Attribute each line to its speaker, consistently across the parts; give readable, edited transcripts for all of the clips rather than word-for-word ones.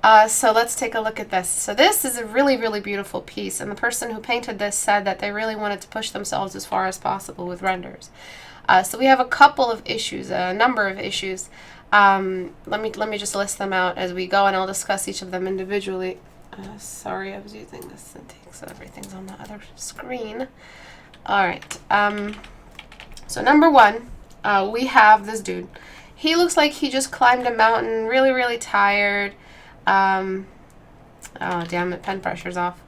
Speaker 1: So let's take a look at this. So this is a really, really beautiful piece, and the person who painted this said that they really wanted to push themselves as far as possible with renders. So we have a couple of issues, a number of issues. Let me just list them out as we go, and I'll discuss each of them individually. Sorry, I was using this Cintiq, so everything's on the other screen. All right. So number one, we have this dude. He looks like he just climbed a mountain, really, really tired. Oh, damn it, pen pressure's off.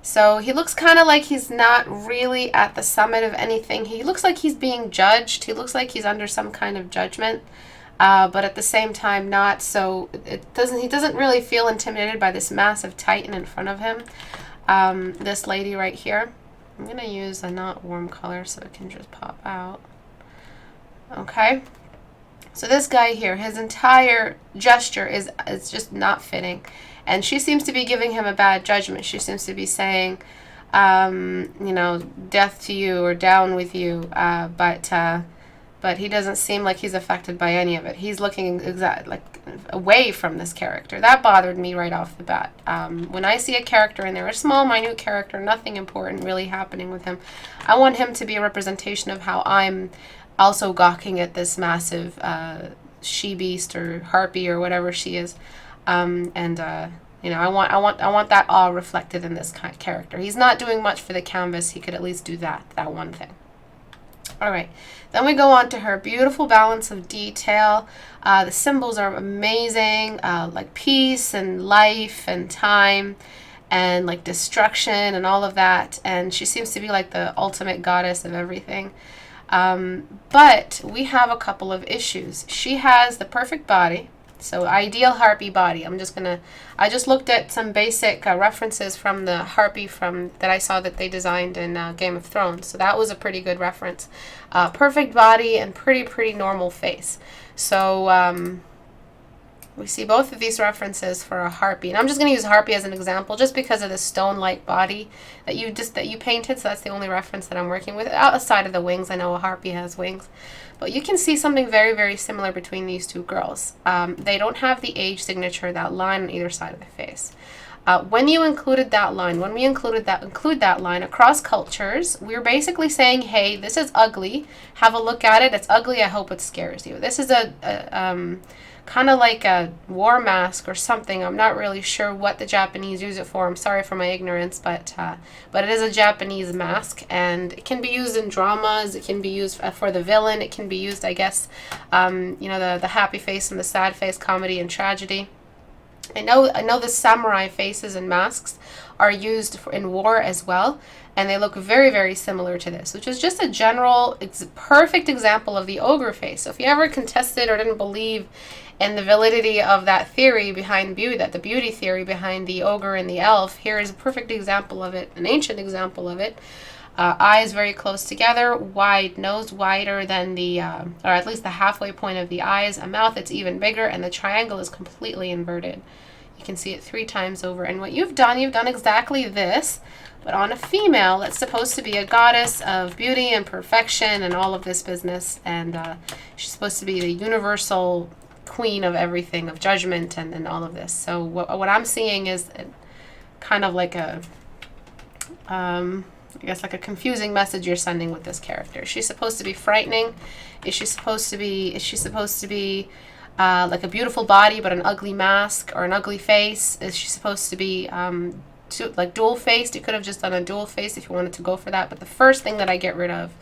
Speaker 1: So he looks kind of like he's not really at the summit of anything. He looks like he's being judged. He looks like he's under some kind of judgment, but at the same time not. So he doesn't really feel intimidated by this massive titan in front of him. This lady right here. I'm going to use a not warm color so it can just pop out. Okay. So this guy here, his entire gesture is just not fitting. And she seems to be giving him a bad judgment. She seems to be saying, you know, death to you or down with you. But he doesn't seem like he's affected by any of it. He's looking like away from this character. That bothered me right off the bat. When I see a character in there, a small, minute character, nothing important really happening with him, I want him to be a representation of how I'm also gawking at this massive she-beast or harpy or whatever she is. You know, I want that all reflected in this kind of character. He's not doing much for the canvas. He could at least do that one thing. All right, then we go on to her beautiful balance of detail. The symbols are amazing, like peace and life and time and like destruction and all of that. And she seems to be like the ultimate goddess of everything. But we have a couple of issues. She has the perfect body. So ideal harpy body. I just looked at some basic references from the harpy that I saw that they designed in Game of Thrones. So that was a pretty good reference. Perfect body and pretty normal face. So we see both of these references for a harpy. And I'm just going to use harpy as an example just because of the stone-like body that you painted. So that's the only reference that I'm working with. Outside of the wings, I know a harpy has wings. But you can see something very similar between these two girls. They don't have the age signature, that line on either side of the face. When you included that line, when we include that line across cultures, we're basically saying, hey, this is ugly. Have a look at it. It's ugly. I hope it scares you. This is a kind of like a war mask or something. I'm not really sure what the Japanese use it for. I'm sorry for my ignorance, but it is a Japanese mask, and it can be used in dramas. It can be used for the villain. It can be used, I guess, you know, the happy face and the sad face, comedy and tragedy. I know the samurai faces and masks are used in war as well, and they look very similar to this, which is just a general, perfect example of the ogre face. So if you ever contested or didn't believe in the validity of that theory behind beauty, the beauty theory behind the ogre and the elf, here is a perfect example of it, an ancient example of it. Eyes very close together, wide nose, wider than the, or at least the halfway point of the eyes, a mouth that's even bigger, and the triangle is completely inverted. You can see it 3 times over. And what you've done exactly this, but on a female that's supposed to be a goddess of beauty and perfection and all of this business. And she's supposed to be the universal queen of everything, of judgment and all of this. So what I'm seeing is kind of like a, I guess like a confusing message you're sending with this character. Is she supposed to be frightening? Is she supposed to be like a beautiful body but an ugly mask or an ugly face? Is she supposed to be like dual-faced? You could have just done a dual face if you wanted to go for that. But the first thing that I get rid of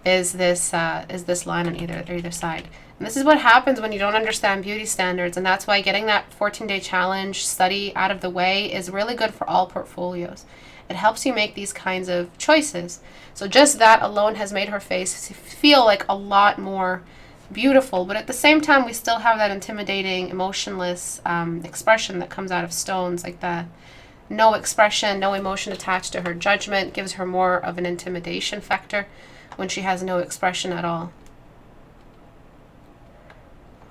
Speaker 1: is this line on either side. And this is what happens when you don't understand beauty standards, and that's why getting that 14-day challenge study out of the way is really good for all portfolios. It helps you make these kinds of choices. So just that alone has made her face feel like a lot more beautiful, but at the same time we still have that intimidating, emotionless expression that comes out of stones, like the no expression, no emotion attached to her judgment, gives her more of an intimidation factor when she has no expression at all.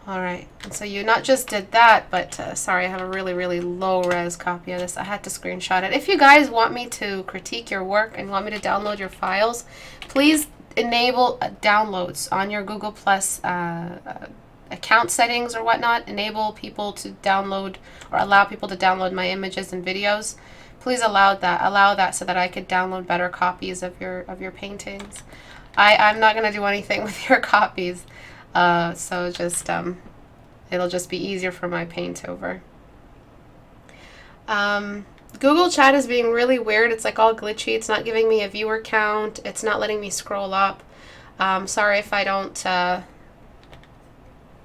Speaker 1: All right, and so you not just did that, but sorry, I have a really low res copy of this. I had to screenshot it. If you guys want me to critique your work and want me to download your files, please enable downloads on your Google Plus account settings or whatnot, enable people to download or allow people to download my images and videos, please allow that so that I could download better copies of your paintings. I'm not going to do anything with your copies, so just it'll just be easier for my paint over. Google Chat is being really weird. It's like all glitchy. It's not giving me a viewer count. It's not letting me scroll up. Sorry if I don't,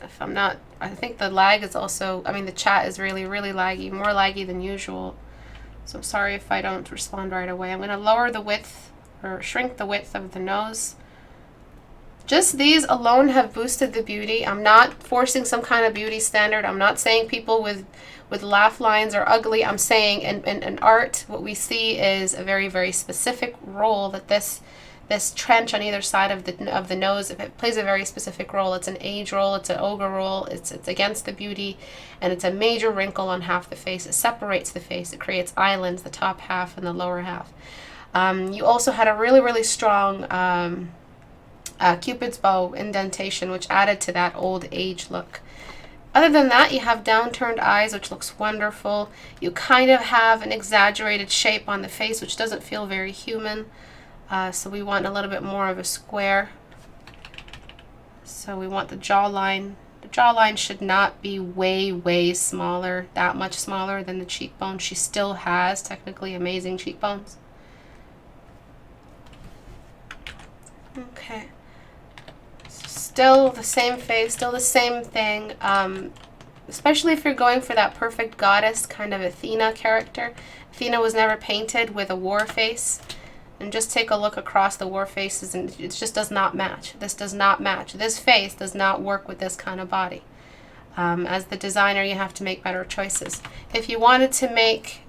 Speaker 1: if I'm not, I think the lag is also, I mean, the chat is really, really laggy, more laggy than usual. So I'm sorry if I don't respond right away. I'm going to lower the width or shrink the width of the nose. Just these alone have boosted the beauty. I'm not forcing some kind of beauty standard. I'm not saying people with laugh lines are ugly. I'm saying in art, what we see is a very, very specific role that this trench on either side of the nose, if it plays a very specific role. It's an age role, it's an ogre role, it's against the beauty, and it's a major wrinkle on half the face. It separates the face. It creates islands, the top half and the lower half. You also had a really, really strong Cupid's bow indentation, which added to that old age look. Other than that, you have downturned eyes, which looks wonderful. You kind of have an exaggerated shape on the face, which doesn't feel very human. So we want a little bit more of a square. So we want the jawline. The jawline should not be way, way smaller, that much smaller than the cheekbone. She still has technically amazing cheekbones. Okay. Still the same face, still the same thing, especially if you're going for that perfect goddess kind of Athena character. Athena was never painted with a war face. And just take a look across the war faces, and it just does not match. This does not match. This face does not work with this kind of body. As the designer, you have to make better choices. If you wanted to make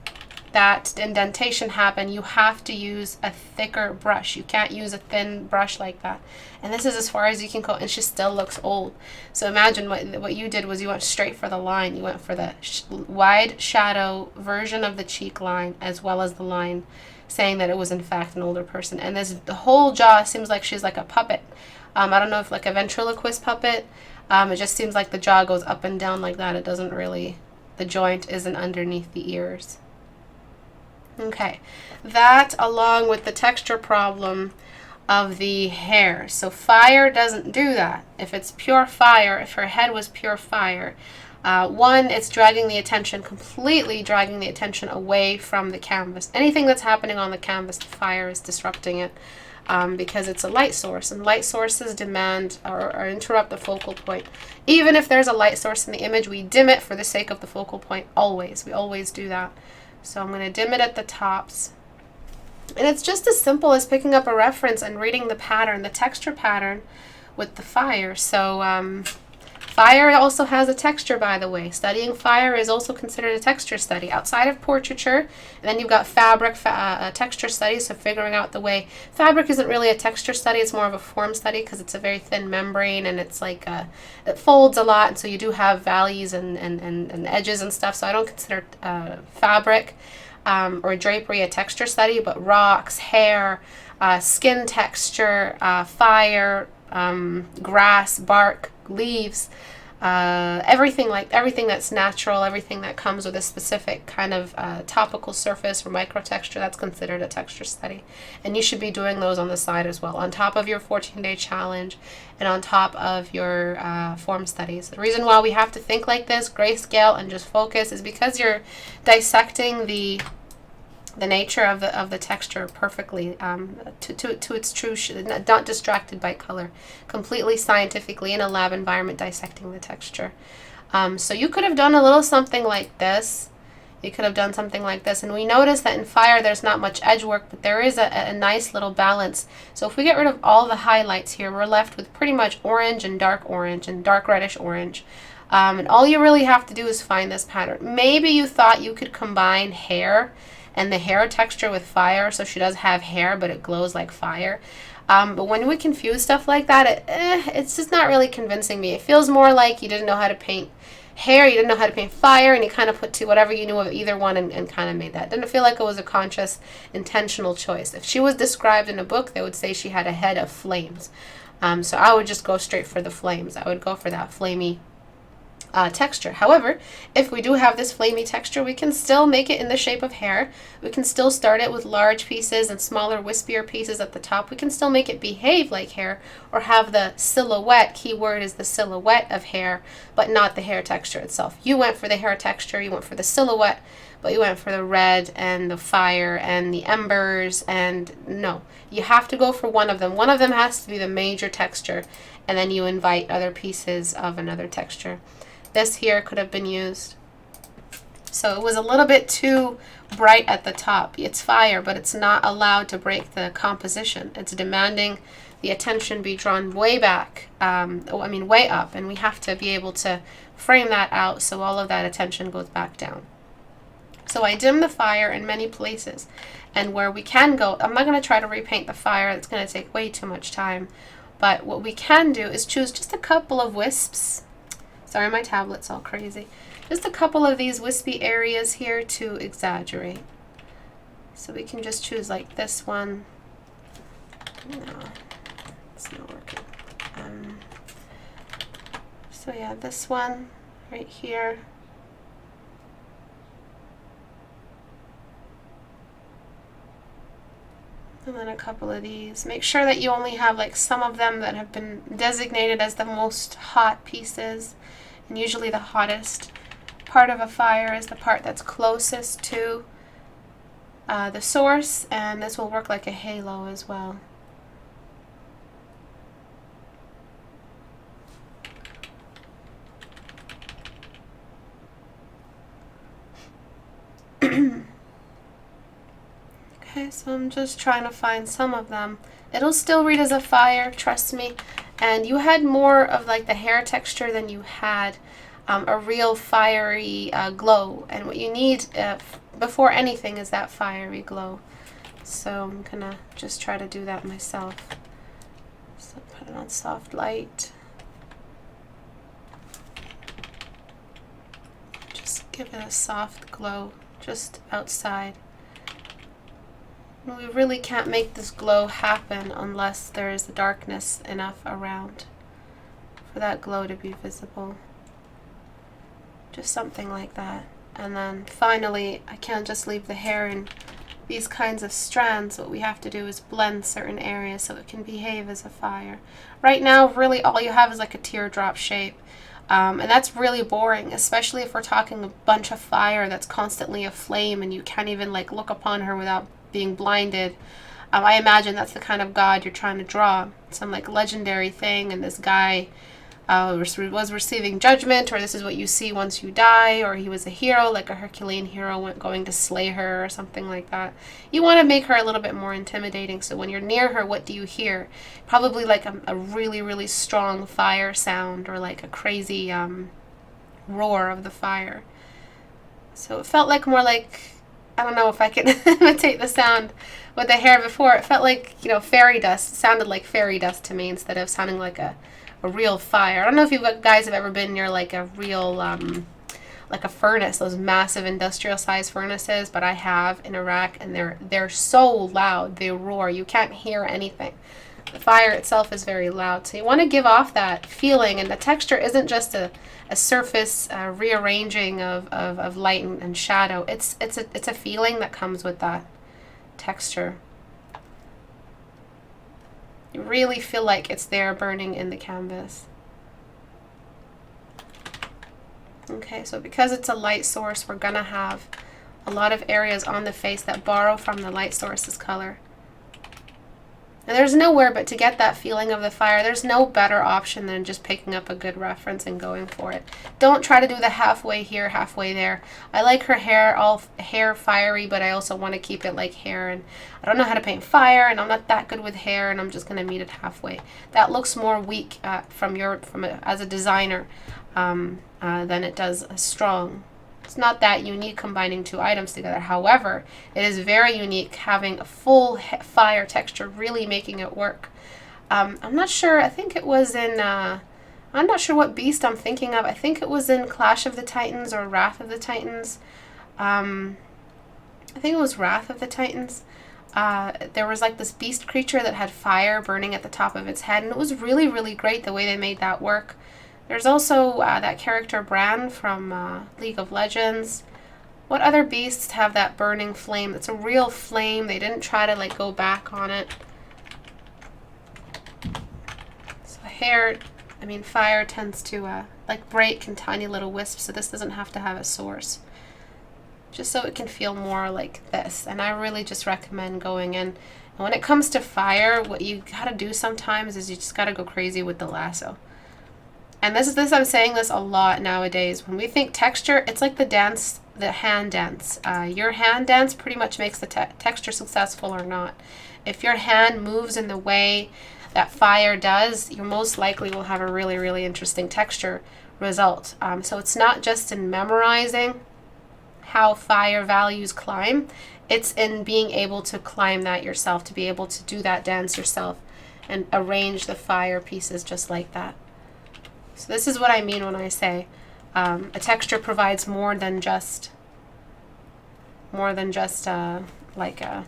Speaker 1: that indentation happen, you have to use a thicker brush. You can't use a thin brush like that. And this is as far as you can go, and she still looks old. So imagine what you did was you went straight for the line. You went for the wide shadow version of the cheek line, as well as the line, saying that it was in fact an older person. And the whole jaw seems like she's like a puppet. I don't know if like a ventriloquist puppet. It just seems like the jaw goes up and down like that. It doesn't really, the joint isn't underneath the ears. Okay, that along with the texture problem of the hair. So fire doesn't do that. If it's pure fire, if her head was pure fire, one, it's dragging the attention, completely dragging the attention away from the canvas. Anything that's happening on the canvas, the fire is disrupting it, because it's a light source, and light sources demand or interrupt the focal point. Even if there's a light source in the image, we dim it for the sake of the focal point, always. We always do that. So I'm going to dim it at the tops. And it's just as simple as picking up a reference and reading the pattern, the texture pattern with the fire. So fire also has a texture, by the way. Studying fire is also considered a texture study outside of portraiture. And then you've got fabric texture studies, so figuring out the way. Fabric isn't really a texture study, it's more of a form study because it's a very thin membrane, and it's like it folds a lot, and so you do have valleys and edges and stuff. So I don't consider fabric or drapery a texture study, but rocks, hair, skin texture, fire, grass, bark, leaves, everything that's natural, everything that comes with a specific kind of topical surface or microtexture, that's considered a texture study. And you should be doing those on the side as well, on top of your 14-day challenge and on top of your form studies. The reason why we have to think like this, grayscale and just focus, is because you're dissecting the nature of the texture perfectly, to its true, not distracted by color, completely scientifically in a lab environment dissecting the texture. So you could have done a little something like this. You could have done something like this, and we notice that in fire there's not much edge work, but there is a nice little balance. So if we get rid of all the highlights here, we're left with pretty much orange and dark reddish orange. And all you really have to do is find this pattern. Maybe you thought you could combine hair and the hair texture with fire, so she does have hair, but it glows like fire. But when we confuse stuff like that, it's just not really convincing me. It feels more like you didn't know how to paint hair, you didn't know how to paint fire, and you kind of put to whatever you knew of either one and kind of made that. Didn't feel like it was a conscious, intentional choice. If she was described in a book, they would say she had a head of flames. So I would just go straight for the flames. I would go for that flamey texture. However, if we do have this flamey texture, we can still make it in the shape of hair. We can still start it with large pieces and smaller wispier pieces at the top. We can still make it behave like hair, or have the silhouette, keyword is the silhouette of hair, but not the hair texture itself. You went for the hair texture, you went for the silhouette, but you went for the red and the fire and the embers, and no, you have to go for one of them. One of them has to be the major texture, and then you invite other pieces of another texture. This here could have been used. So it was a little bit too bright at the top. It's fire, but it's not allowed to break the composition. It's demanding the attention be drawn way back, way up, and we have to be able to frame that out so all of that attention goes back down. So I dim the fire in many places, and where we can go, I'm not going to try to repaint the fire. It's going to take way too much time. But what we can do is choose just a couple of wisps. Sorry, my tablet's all crazy. Just a couple of these wispy areas here to exaggerate. So we can just choose like this one. No, it's not working. So yeah, this one right here. And then a couple of these. Make sure that you only have like some of them that have been designated as the most hot pieces. And usually the hottest part of a fire is the part that's closest to the source, and this will work like a halo as well. Okay, so I'm just trying to find some of them. It'll still read as a fire, trust me. And you had more of like the hair texture than you had a real fiery glow. And what you need before anything is that fiery glow. So I'm gonna just try to do that myself. So put it on soft light. Just give it a soft glow just outside. We really can't make this glow happen unless there is darkness enough around for that glow to be visible. Just something like that. And then finally, I can't just leave the hair in these kinds of strands. What we have to do is blend certain areas so it can behave as a fire. Right now, really all you have is like a teardrop shape. And that's really boring, especially if we're talking a bunch of fire that's constantly aflame and you can't even like look upon her without being blinded. I imagine that's the kind of god you're trying to draw, some like legendary thing, and this guy was receiving judgment, or this is what you see once you die, or he was a hero, like a Herculean hero going to slay her or something like that. You want to make her a little bit more intimidating, so when you're near her, what do you hear? Probably like a really, really strong fire sound, or like a crazy roar of the fire. So it felt like more like, I don't know if I can imitate the sound with the hair before. It felt like, you know, fairy dust. It sounded like fairy dust to me instead of sounding like a real fire. I don't know if you guys have ever been near like a real, like a furnace, those massive industrial size furnaces, but I have in Iraq, and they're so loud. They roar. You can't hear anything. The fire itself is very loud. So you want to give off that feeling, and the texture isn't just a surface rearranging of light and shadow. It's a feeling that comes with that texture. You really feel like it's there burning in the canvas. Okay, so because it's a light source, we're gonna have a lot of areas on the face that borrow from the light source's color. And there's nowhere but to get that feeling of the fire. There's no better option than just picking up a good reference and going for it. Don't try to do the halfway here, halfway there. I like her hair, all hair fiery, but I also want to keep it like hair. And I don't know how to paint fire, and I'm not that good with hair, and I'm just going to meet it halfway. That looks more weak as a designer than it does strong. It's not that unique combining two items together. However, it is very unique having a full fire texture, really making it work. I'm not sure. I think it was in, I'm not sure what beast I'm thinking of. I think it was in Clash of the Titans or Wrath of the Titans. I think it was Wrath of the Titans. there was like this beast creature that had fire burning at the top of its head, and it was really, really great the way they made that work. There's also that character Bran from League of Legends. What other beasts have that burning flame? It's a real flame. They didn't try to like go back on it. So fire tends to like break in tiny little wisps, so this doesn't have to have a source. Just so it can feel more like this. And I really just recommend going in. And when it comes to fire, what you gotta do sometimes is you just gotta go crazy with the lasso. And I'm saying this a lot nowadays. When we think texture, it's like the hand dance. Your hand dance pretty much makes the texture successful or not. If your hand moves in the way that fire does, you most likely will have a really, really interesting texture result. So it's not just in memorizing how fire values climb, it's in being able to climb that yourself, to be able to do that dance yourself and arrange the fire pieces just like that. So this is what I mean when I say a texture provides more than just like an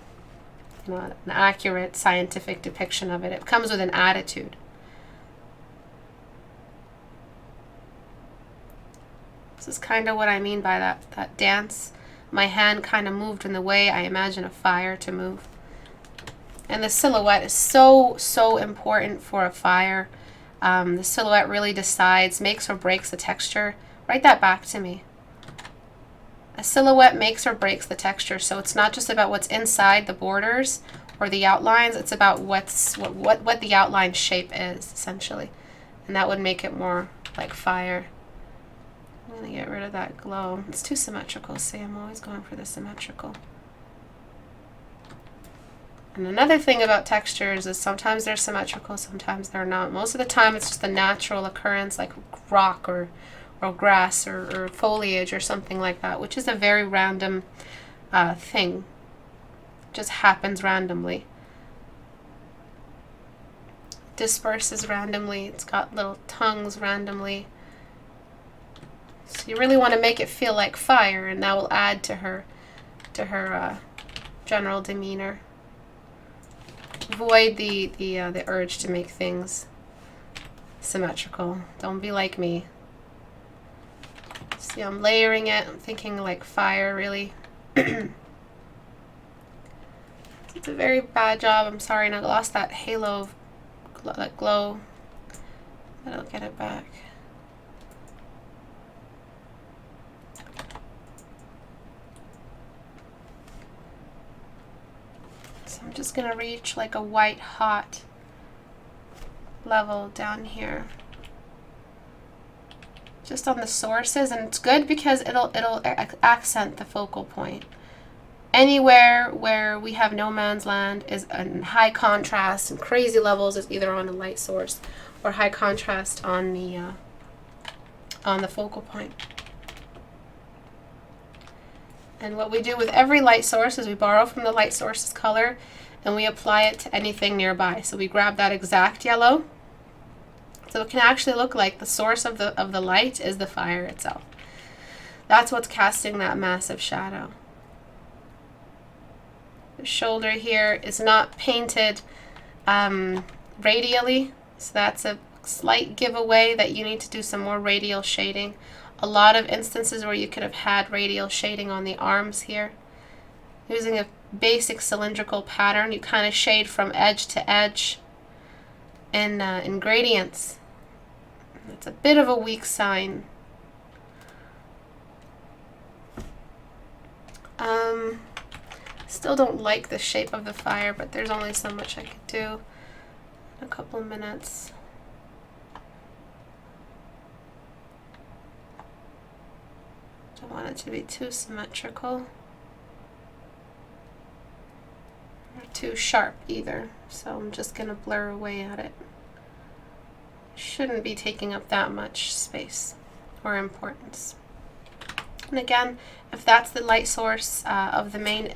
Speaker 1: accurate scientific depiction of it. It comes with an attitude. This is kind of what I mean by that dance. My hand kind of moved in the way I imagine a fire to move. And the silhouette is so, so important for a fire. The silhouette really decides, makes or breaks the texture. Write that back to me. A silhouette makes or breaks the texture, so it's not just about what's inside the borders or the outlines, it's about what the outline shape is, essentially. And that would make it more like fire. I'm going to get rid of that glow. It's too symmetrical. See, I'm always going for the symmetrical. And another thing about textures is sometimes they're symmetrical, sometimes they're not. Most of the time it's just a natural occurrence like rock or grass or foliage or something like that, which is a very random thing. It just happens randomly. Disperses randomly. It's got little tongues randomly. So you really want to make it feel like fire, and that will add to her general demeanor. Avoid the urge to make things symmetrical. Don't be like me. See, I'm layering it. I'm thinking like fire, really. It's a very bad job. I'm sorry, and I lost that halo of that glow. But I'll get it back. So I'm just going to reach like a white hot level down here. Just on the sources, and it's good because it'll accent the focal point. Anywhere where we have no man's land is in high contrast and crazy levels is either on a light source or high contrast on the focal point. And what we do with every light source is we borrow from the light source's color and we apply it to anything nearby. So we grab that exact yellow. So it can actually look like the source of the light is the fire itself. That's what's casting that massive shadow. The shoulder here is not painted radially, so that's a slight giveaway that you need to do some more radial shading. A lot of instances where you could have had radial shading on the arms here. Using a basic cylindrical pattern, you kind of shade from edge to edge in gradients. It's a bit of a weak sign. Still don't like the shape of the fire, but there's only so much I could do in a couple of minutes. Don't want it to be too symmetrical or too sharp either, so I'm just going to blur away at it. Shouldn't be taking up that much space or importance. And again, if that's the light source of the main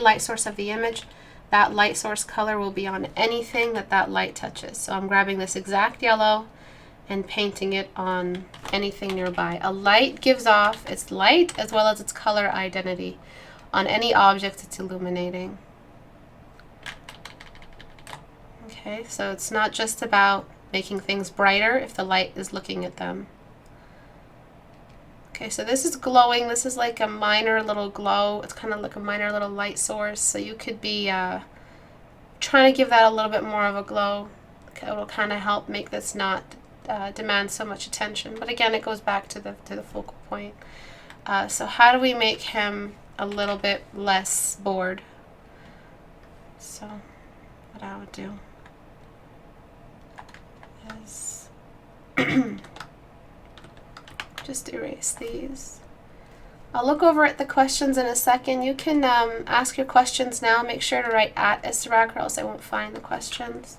Speaker 1: light source of the image, that light source color will be on anything that light touches. So I'm grabbing this exact yellow and painting it on anything nearby. A light gives off its light as well as its color identity on any object it's illuminating. Okay, so it's not just about making things brighter if the light is looking at them. Okay, so this is glowing. This is like a minor little glow. It's kind of like a minor little light source. So you could be trying to give that a little bit more of a glow. Okay, it will kind of help make this not demand so much attention. But again, it goes back to the focal point. So how do we make him a little bit less bored? So what I would do is just erase these. I'll look over at the questions in a second. You can ask your questions now. Make sure to write at Istebrak or else I won't find the questions.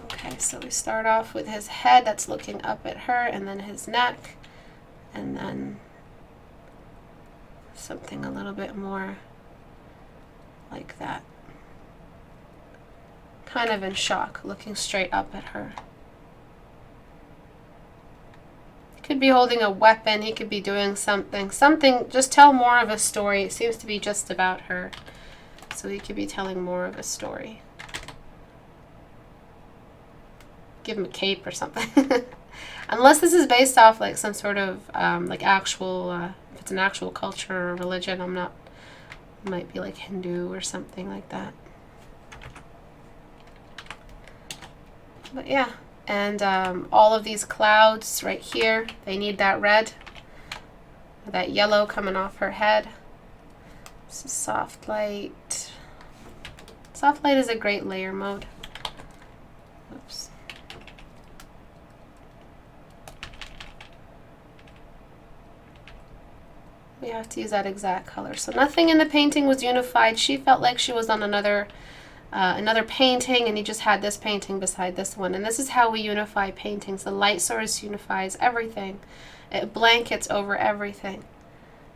Speaker 1: Okay, so we start off with his head that's looking up at her, and then his neck, and then something a little bit more like that. Kind of in shock, looking straight up at her. He could be holding a weapon, he could be doing something, just tell more of a story. It seems to be just about her. So he could be telling more of a story. Give him a cape or something. Unless this is based off like some sort of like actual, if it's an actual culture or religion, I'm not, it might be like Hindu or something like that. But yeah, and all of these clouds right here, they need that red, that yellow coming off her head. This is soft light. Soft light is a great layer mode. Oops. We have to use that exact color. So nothing in the painting was unified. She felt like she was on another painting, and he just had this painting beside this one. And this is how we unify paintings. The light source unifies everything. It blankets over everything.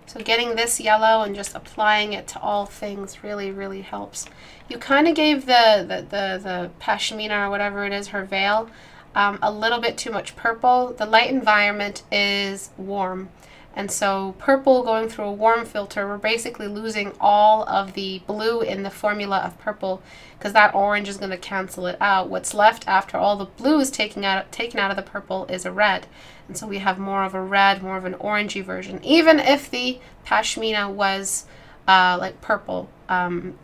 Speaker 1: So getting this yellow and just applying it to all things really, really helps. You kind of gave the pashmina or whatever it is, her veil, a little bit too much purple. The light environment is warm. And so purple going through a warm filter, we're basically losing all of the blue in the formula of purple because that orange is going to cancel it out. What's left after all the blue is taken out of the purple is a red. And so we have more of a red, more of an orangey version. Even if the pashmina was like purple,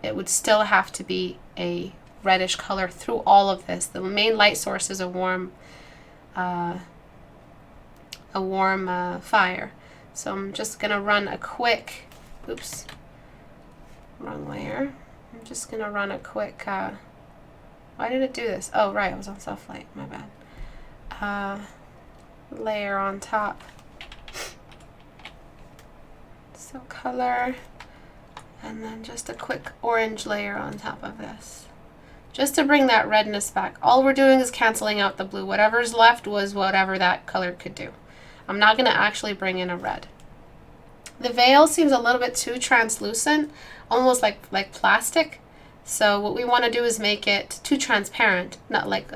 Speaker 1: it would still have to be a reddish color through all of this. The main light source is a warm fire. So I'm just going to run a quick, oops, wrong layer. I'm just going to run a quick, why did it do this? Oh, right, I was on soft light, my bad. Layer on top. So color, and then just a quick orange layer on top of this. Just to bring that redness back. All we're doing is canceling out the blue. Whatever's left was whatever that color could do. I'm not going to actually bring in a red. The veil seems a little bit too translucent, almost like plastic. So what we want to do is make it too transparent, not like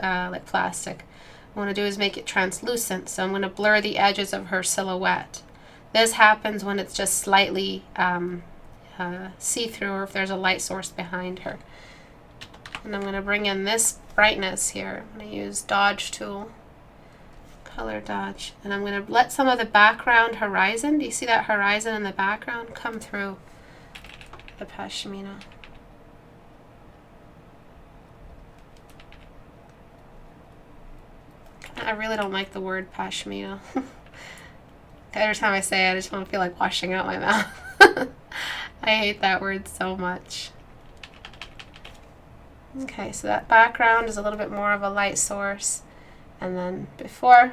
Speaker 1: plastic. What I want to do is make it translucent. So I'm going to blur the edges of her silhouette. This happens when it's just slightly see-through or if there's a light source behind her. And I'm going to bring in this brightness here. I'm going to use Dodge tool. Color dodge, and I'm going to let some of the background horizon, do you see that horizon in the background, come through the pashmina. I really don't like the word pashmina. Every time I say it, I just want to feel like washing out my mouth. I hate that word so much. Okay, so that background is a little bit more of a light source, and then before,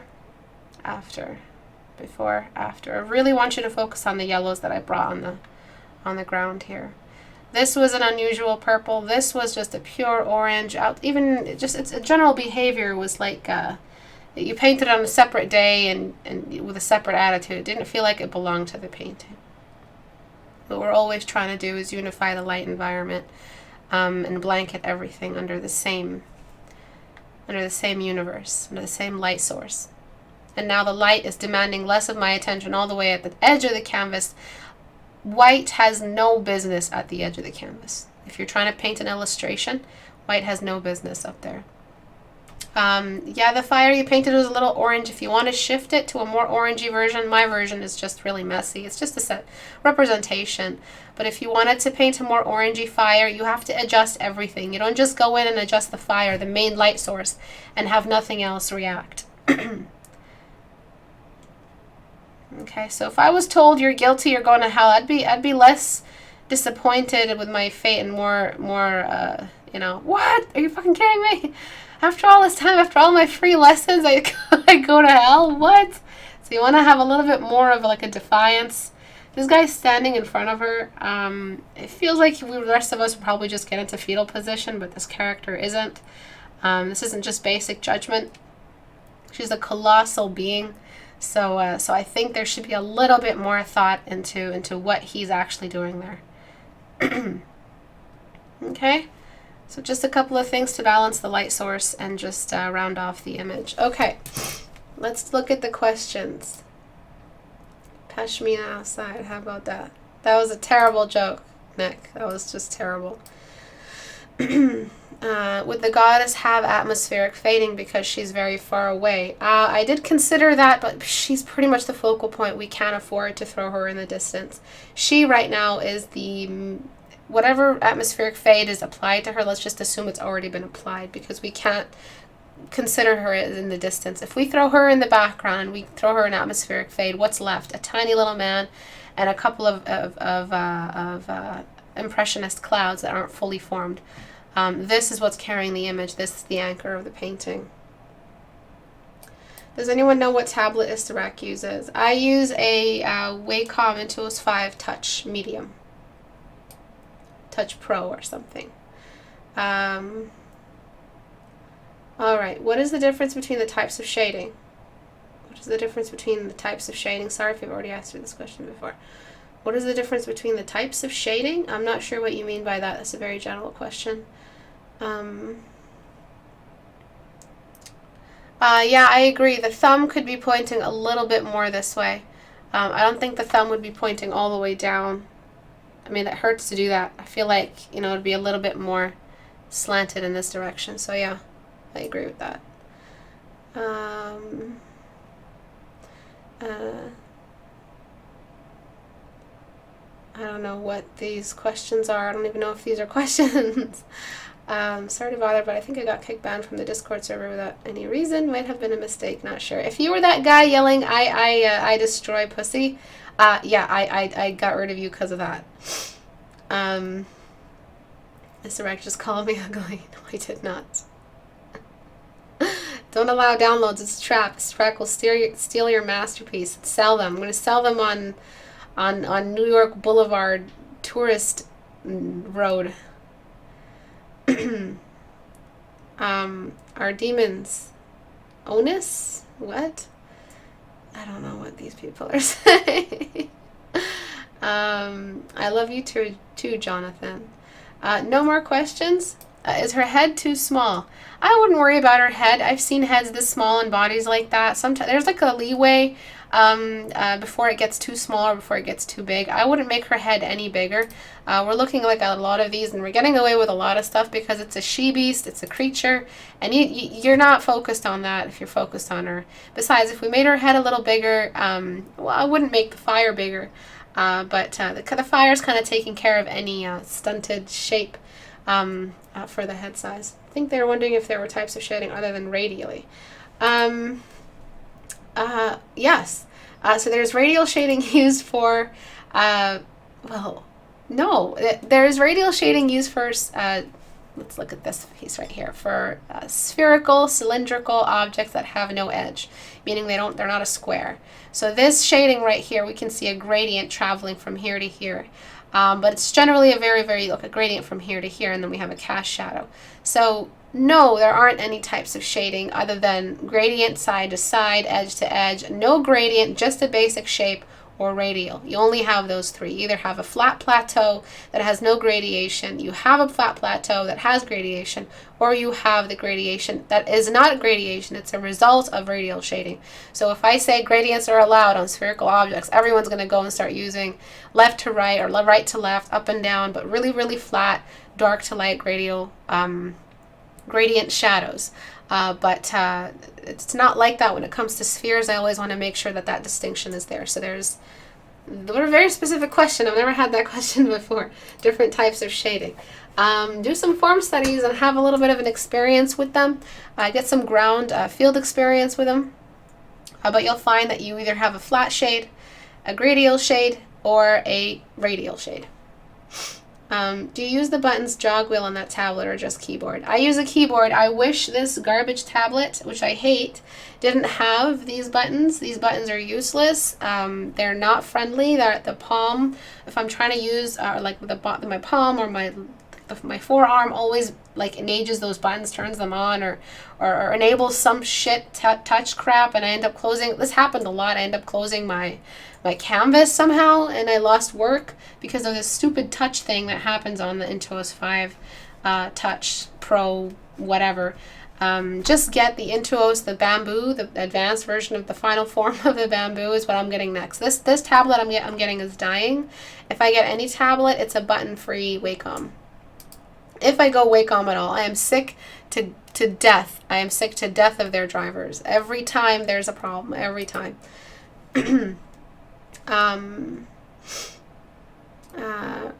Speaker 1: after, before, after. I really want you to focus on the yellows that I brought on the ground here. This was an unusual purple. This was just a pure orange. Even just its general behavior was like you painted on a separate day and with a separate attitude. It didn't feel like it belonged to the painting. What we're always trying to do is unify the light environment and blanket everything under the same universe, under the same light source. And now the light is demanding less of my attention all the way at the edge of the canvas. White has no business at the edge of the canvas. If you're trying to paint an illustration, white has no business up there. Yeah, the fire you painted was a little orange. If you want to shift it to a more orangey version, my version is just really messy. It's just a set representation. But if you wanted to paint a more orangey fire, you have to adjust everything. You don't just go in and adjust the fire, the main light source, and have nothing else react. Okay, so if I was told you're guilty, you're going to hell, I'd be less disappointed with my fate and more, you know, what? Are you fucking kidding me? After all this time, after all my free lessons, I go to hell? What? So you want to have a little bit more of like a defiance. This guy's standing in front of her. It feels like the rest of us would probably just get into fetal position, but this character isn't. This isn't just basic judgment. She's a colossal being. So so I think there should be a little bit more thought into what he's actually doing there. Okay? So just a couple of things to balance the light source and just round off the image. Okay, let's look at the questions. Pashmina outside, how about that? That was a terrible joke, Nick. That was just terrible. Would the goddess have atmospheric fading because she's very far away? I did consider that, but she's pretty much the focal point. We can't afford to throw her in the distance. She right now is the... Whatever atmospheric fade is applied to her, let's just assume it's already been applied because we can't consider her in the distance. If we throw her in the background and we throw her in atmospheric fade, what's left? A tiny little man and a couple of impressionist clouds that aren't fully formed. This is what's carrying the image. This is the anchor of the painting. Does anyone know what tablet Istebrak uses? I use a Wacom Intuos 5 Touch Medium. Touch Pro or something. Alright, what is the difference between the types of shading? What is the difference between the types of shading? Sorry if you've already asked me this question before. What is the difference between the types of shading? I'm not sure what you mean by that. That's a very general question. Yeah, I agree. The thumb could be pointing a little bit more this way. I don't think the thumb would be pointing all the way down. I mean, it hurts to do that. I feel like, you know, it'd be a little bit more slanted in this direction. So yeah, I agree with that. I don't know what these questions are. I don't even know if these are questions. Sorry to bother, but I think I got kicked banned from the Discord server without any reason. Might have been a mistake, not sure. If you were that guy yelling, I destroy pussy, yeah, I got rid of you because of that. Mr. Rex just called me ugly. No, I did not. Don't allow downloads. It's a trap. Mr. Rex will steal your masterpiece and sell them. I'm going to sell them on New York Boulevard Tourist Road. Our demons. Onus? What? I don't know what these people are saying. I love you too, Jonathan. No more questions? Is her head too small? I wouldn't worry about her head. I've seen heads this small in bodies like that. Sometimes there's like a leeway before it gets too small or before it gets too big. I wouldn't make her head any bigger. We're looking like a lot of these, and we're getting away with a lot of stuff because it's a she-beast, it's a creature, and you're not focused on that if you're focused on her. Besides, if we made her head a little bigger, well, I wouldn't make the fire bigger, but the fire's kind of taking care of any stunted shape for the head size. I think they were wondering if there were types of shading other than radially. Yes. So there's radial shading used for, well, no, there's radial shading used for, let's look at this piece right here, for spherical, cylindrical objects that have no edge, meaning they're not a square. So this shading right here, we can see a gradient traveling from here to here. But it's generally a a gradient from here to here, and then we have a cast shadow. So no, there aren't any types of shading other than gradient side to side, edge to edge, no gradient, just a basic shape, or radial. You only have those three. You either have a flat plateau that has no gradation, you have a flat plateau that has gradation, or you have the gradation that is not a gradation, it's a result of radial shading. So if I say gradients are allowed on spherical objects, everyone's going to go and start using left to right or right to left, up and down, but really, really flat, dark to light gradient shadows. But it's not like that when it comes to spheres. I always want to make sure that that distinction is there. So there's a very specific question. I've never had that question before. Different types of shading. Do some form studies and have a little bit of an experience with them. Get some ground field experience with them. But you'll find that you either have a flat shade, a gradial shade, or a radial shade. Do you use the buttons jog wheel on that tablet or just keyboard? I use a keyboard. I wish this garbage tablet, which I hate, didn't have these buttons. These buttons are useless. They're not friendly. They're at the palm. If I'm trying to use like my palm or my forearm, always like engages those buttons, turns them on, or enables some shit touch crap, and I end up closing. This happened a lot. I end up closing my canvas somehow, and I lost work because of this stupid touch thing that happens on the Intuos 5 Touch Pro whatever. Just get the Intuos, the Bamboo, the advanced version of the final form of the Bamboo is what I'm getting next. This tablet I'm getting is dying. If I get any tablet, it's a button-free Wacom. If I go Wacom at all, I am sick to death. I am sick to death of their drivers. Every time there's a problem, every time.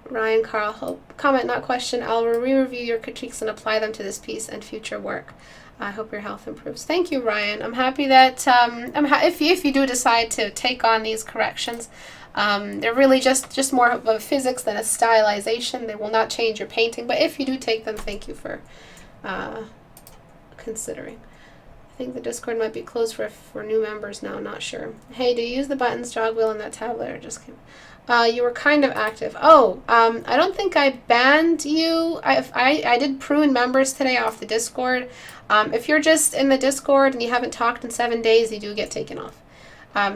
Speaker 1: Ryan Carl Hope, comment not question. I'll re-review your critiques and apply them to this piece and future work. I hope your health improves. Thank you, Ryan. I'm happy that if you do decide to take on these corrections, they're really just more of a physics than a stylization. They will not change your painting, but if you do take them, thank you for considering. I think the Discord might be closed for new members now, not sure. Hey, do you use the buttons jog wheel on that tablet or just kidding? You were kind of active. Oh, I don't think I banned you. I did prune members today off the Discord. If you're just in the Discord and you haven't talked in 7 days, you do get taken off.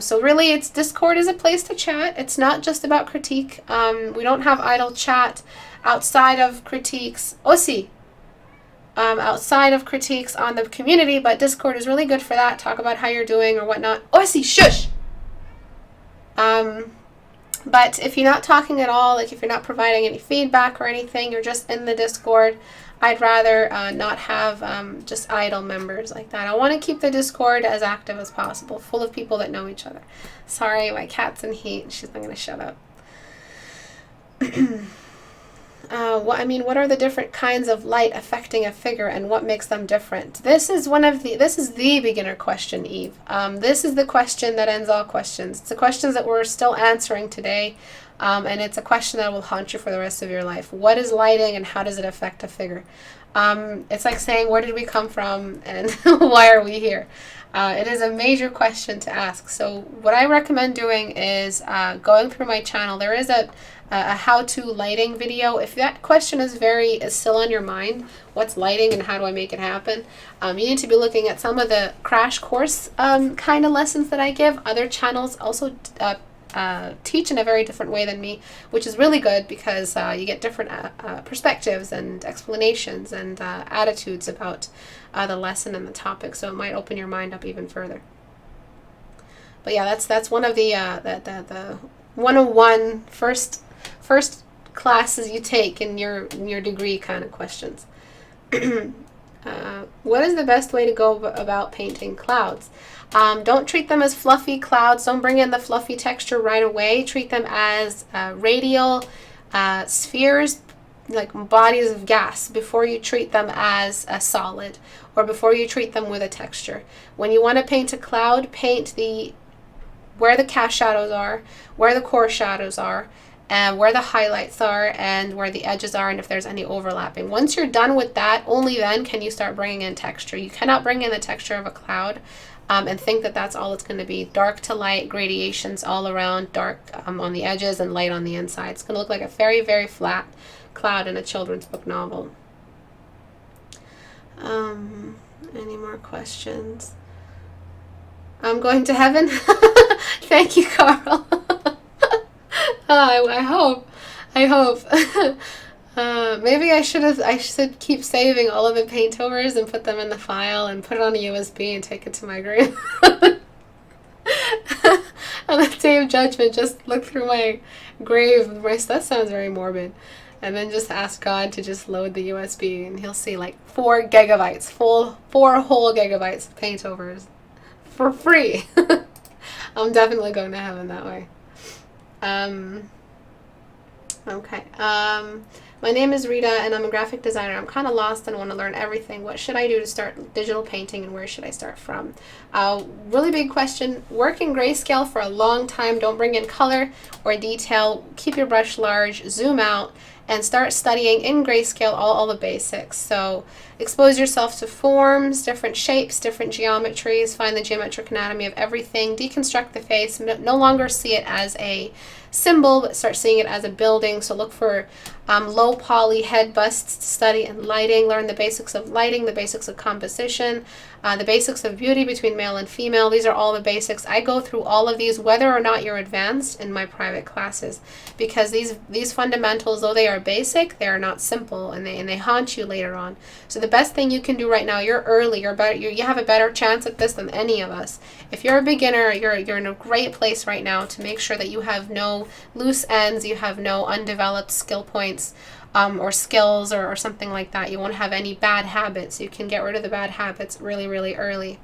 Speaker 1: So really, Discord is a place to chat. It's not just about critique. We don't have idle chat outside of critiques. Osi. Outside of critiques on the community, but Discord is really good for that. Talk about how you're doing or whatnot. Osi, shush! But if you're not talking at all, like if you're not providing any feedback or anything, you're just in the Discord, I'd rather not have just idle members like that. I want to keep the Discord as active as possible, full of people that know each other. Sorry, my cat's in heat. She's not going to shut up. What are the different kinds of light affecting a figure and what makes them different? This is the beginner question, Eve. This is the question that ends all questions. It's the questions that we're still answering today, and it's a question that will haunt you for the rest of your life. What is lighting and how does it affect a figure? It's like saying, where did we come from and why are we here? It is a major question to ask. So what I recommend doing is going through my channel. There is a how-to lighting video. If that question is still on your mind, what's lighting and how do I make it happen? You need to be looking at some of the crash course kind of lessons that I give. Other channels also teach in a very different way than me, which is really good because you get different perspectives and explanations and attitudes about the lesson and the topic, so it might open your mind up even further. But yeah, that's one of the 101 first classes you take in your degree kind of questions. What is the best way to go about painting clouds? Don't treat them as fluffy clouds. Don't bring in the fluffy texture right away. Treat them as radial spheres, like bodies of gas, before you treat them as a solid or before you treat them with a texture. When you want to paint a cloud, paint where the cast shadows are, where the core shadows are, and where the highlights are, and where the edges are, and if there's any overlapping. Once you're done with that, only then can you start bringing in texture. You cannot bring in the texture of a cloud and think that that's all it's going to be. Dark to light gradations all around, dark on the edges and light on the inside. It's going to look like a very, very flat cloud in a children's book novel. Any more questions? I'm going to heaven. Thank you, Carl. I hope. I hope. Maybe I should keep saving all of the paint overs and put them in the file and put it on a USB and take it to my grave. On the day of judgment, just look through my grave. That sounds very morbid. And then just ask God to just load the USB, and he'll see like 4 gigabytes, 4 whole gigabytes of paint overs for free. I'm definitely going to heaven that way. Okay. My name is Rita, and I'm a graphic designer. I'm kind of lost and want to learn everything. What should I do to start digital painting, and where should I start from? Really big question. Work in grayscale for a long time. Don't bring in color or detail. Keep your brush large. Zoom out. And start studying in grayscale all the basics. So expose yourself to forms, different shapes, different geometries, find the geometric anatomy of everything, deconstruct the face, no longer see it as a symbol, but start seeing it as a building. So look for low poly head busts to study, and lighting, learn the basics of lighting, the basics of composition, the basics of beauty between male and female. These are all the basics. I go through all of these whether or not you're advanced in my private classes, because these fundamentals, though they are basic, they are not simple, and they haunt you later on. So the best thing you can do right now, you're early, you're better, you have a better chance at this than any of us. If you're a beginner, you're in a great place right now to make sure that you have no loose ends, you have no undeveloped skill points, or skills or something like that. You won't have any bad habits. You can get rid of the bad habits really, really early.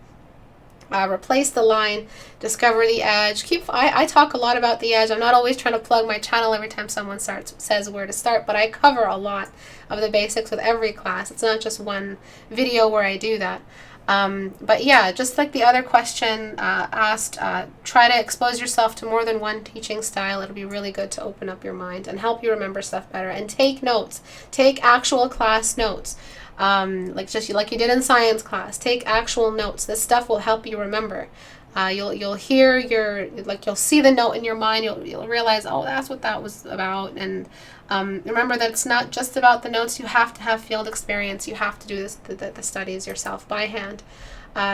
Speaker 1: Replace the line, discover the edge. I talk a lot about the edge. I'm not always trying to plug my channel every time someone says where to start, but I cover a lot of the basics with every class. It's not just one video where I do that. But yeah, just like the other question asked, try to expose yourself to more than one teaching style. It'll be really good to open up your mind and help you remember stuff better. And take notes. Take actual class notes. Like you did in science class. Take actual notes. This stuff will help you remember. You'll hear you'll see the note in your mind. You'll realize, oh, that's what that was about. And remember that it's not just about the notes. You have to have field experience. You have to do the studies yourself by hand.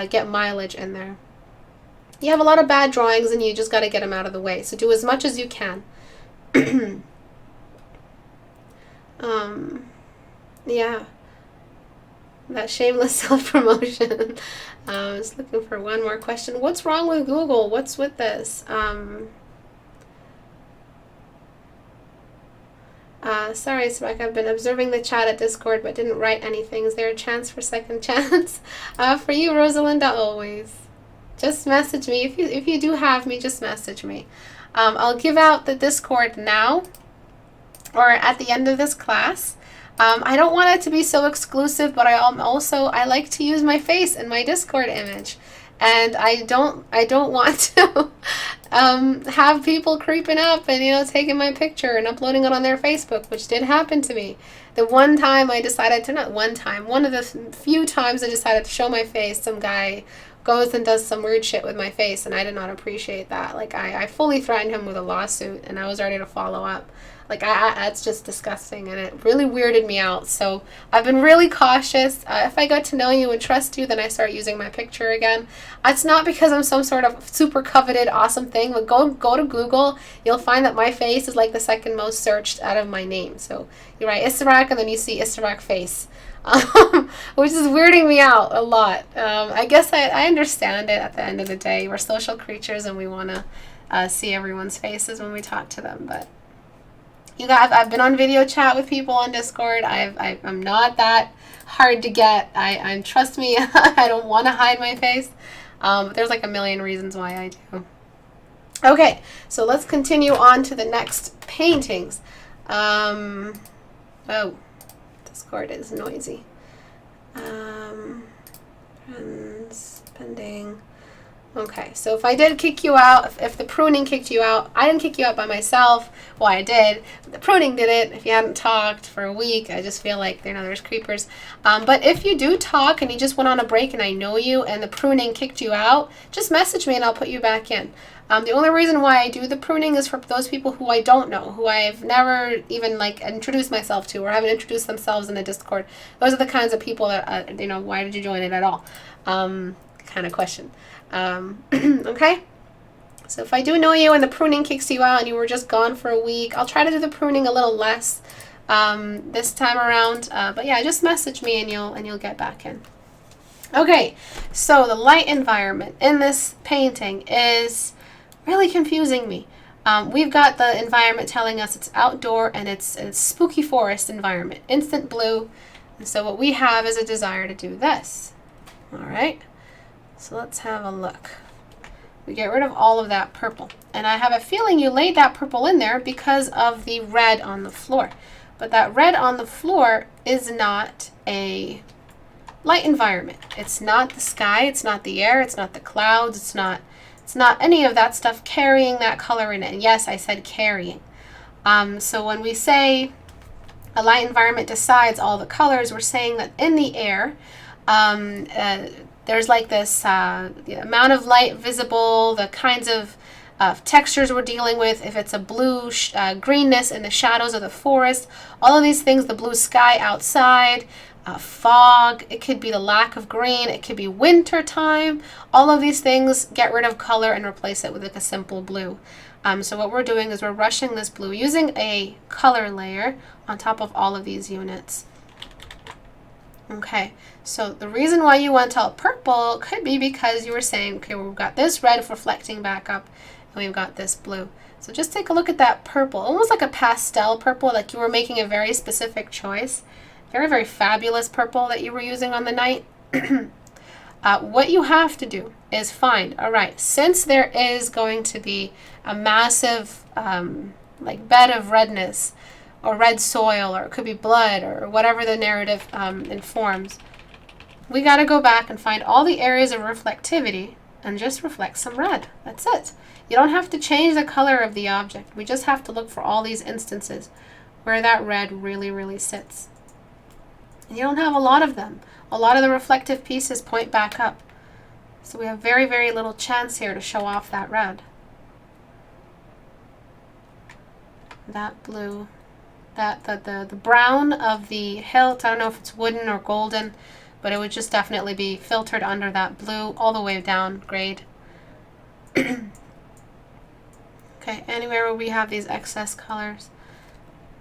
Speaker 1: Get mileage in there. You have a lot of bad drawings, and you just got to get them out of the way. So do as much as you can. Yeah. That shameless self-promotion. I was looking for one more question. What's wrong with Google? What's with this? Sorry, Istebrak, I've been observing the chat at Discord but didn't write anything. Is there a chance for second chance? For you, Rosalinda, always. Just message me. If you do have me, just message me. I'll give out the Discord now or at the end of this class. I don't want it to be so exclusive, but I like to use my face in my Discord image, and I don't want to have people creeping up and taking my picture and uploading it on their Facebook, which did happen to me. The one time I decided to, not one time, one of the few times I decided to show my face, some guy goes and does some weird shit with my face, and I did not appreciate that. Like I fully threatened him with a lawsuit, and I was ready to follow up. Like, that's just disgusting, and it really weirded me out. So I've been really cautious. If I get to know you and trust you, then I start using my picture again. It's not because I'm some sort of super coveted awesome thing, but go to Google. You'll find that my face is like the second most searched out of my name. So you write Istebrak, and then you see Istebrak face, which is weirding me out a lot. I guess I understand it at the end of the day. We're social creatures, and we want to see everyone's faces when we talk to them, but I've been on video chat with people on Discord. I'm not that hard to get. I trust me. I don't want to hide my face. But there's like a million reasons why I do. Okay, so let's continue on to the next paintings. Oh, Discord is noisy. Friends, pending. Okay, so if I did kick you out, if the pruning kicked you out, I didn't kick you out by myself. Well, I did, but the pruning did it. If you hadn't talked for a week, I just feel like there's creepers. But if you do talk and you just went on a break and I know you and the pruning kicked you out, just message me and I'll put you back in. The only reason why I do the pruning is for those people who I don't know, who I've never even introduced myself to or haven't introduced themselves in the Discord. Those are the kinds of people that, why did you join it at all? Kind of question. Okay, So if I do know you and the pruning kicks you out and you were just gone for a week, I'll try to do the pruning a little less this time around. But yeah, just message me and you'll get back in. Okay, so the light environment in this painting is really confusing me. We've got the environment telling us it's outdoor and it's a spooky forest environment, instant blue. And so what we have is a desire to do this. All right, so let's have a look. We get rid of all of that purple. And I have a feeling you laid that purple in there because of the red on the floor. But that red on the floor is not a light environment. It's not the sky, it's not the air, it's not the clouds, it's not any of that stuff carrying that color in it. And yes, I said carrying. So when we say a light environment decides all the colors, we're saying that in the air, there's like this the amount of light visible, the kinds of textures we're dealing with, if it's a blue greenness in the shadows of the forest, all of these things, the blue sky outside, fog, it could be the lack of green, it could be winter time. All of these things get rid of color and replace it with like a simple blue. So what we're doing is we're rushing this blue using a color layer on top of all of these units. Okay, so the reason why you went all purple could be because you were saying, okay, well, we've got this red reflecting back up and we've got this blue. So just take a look at that purple, almost like a pastel purple, like you were making a very specific choice. Very, very fabulous purple that you were using on the night. What you have to do is find, all right, since there is going to be a massive like bed of redness or red soil, or it could be blood or whatever the narrative informs, we got to go back and find all the areas of reflectivity and just reflect some red. That's it. You don't have to change the color of the object. We just have to look for all these instances where that red really, really sits. And you don't have a lot of them. A lot of the reflective pieces point back up. So we have very, very little chance here to show off that red. That blue. The brown of the hilt, I don't know if it's wooden or golden, but it would just definitely be filtered under that blue all the way down grade. Okay, anywhere where we have these excess colors.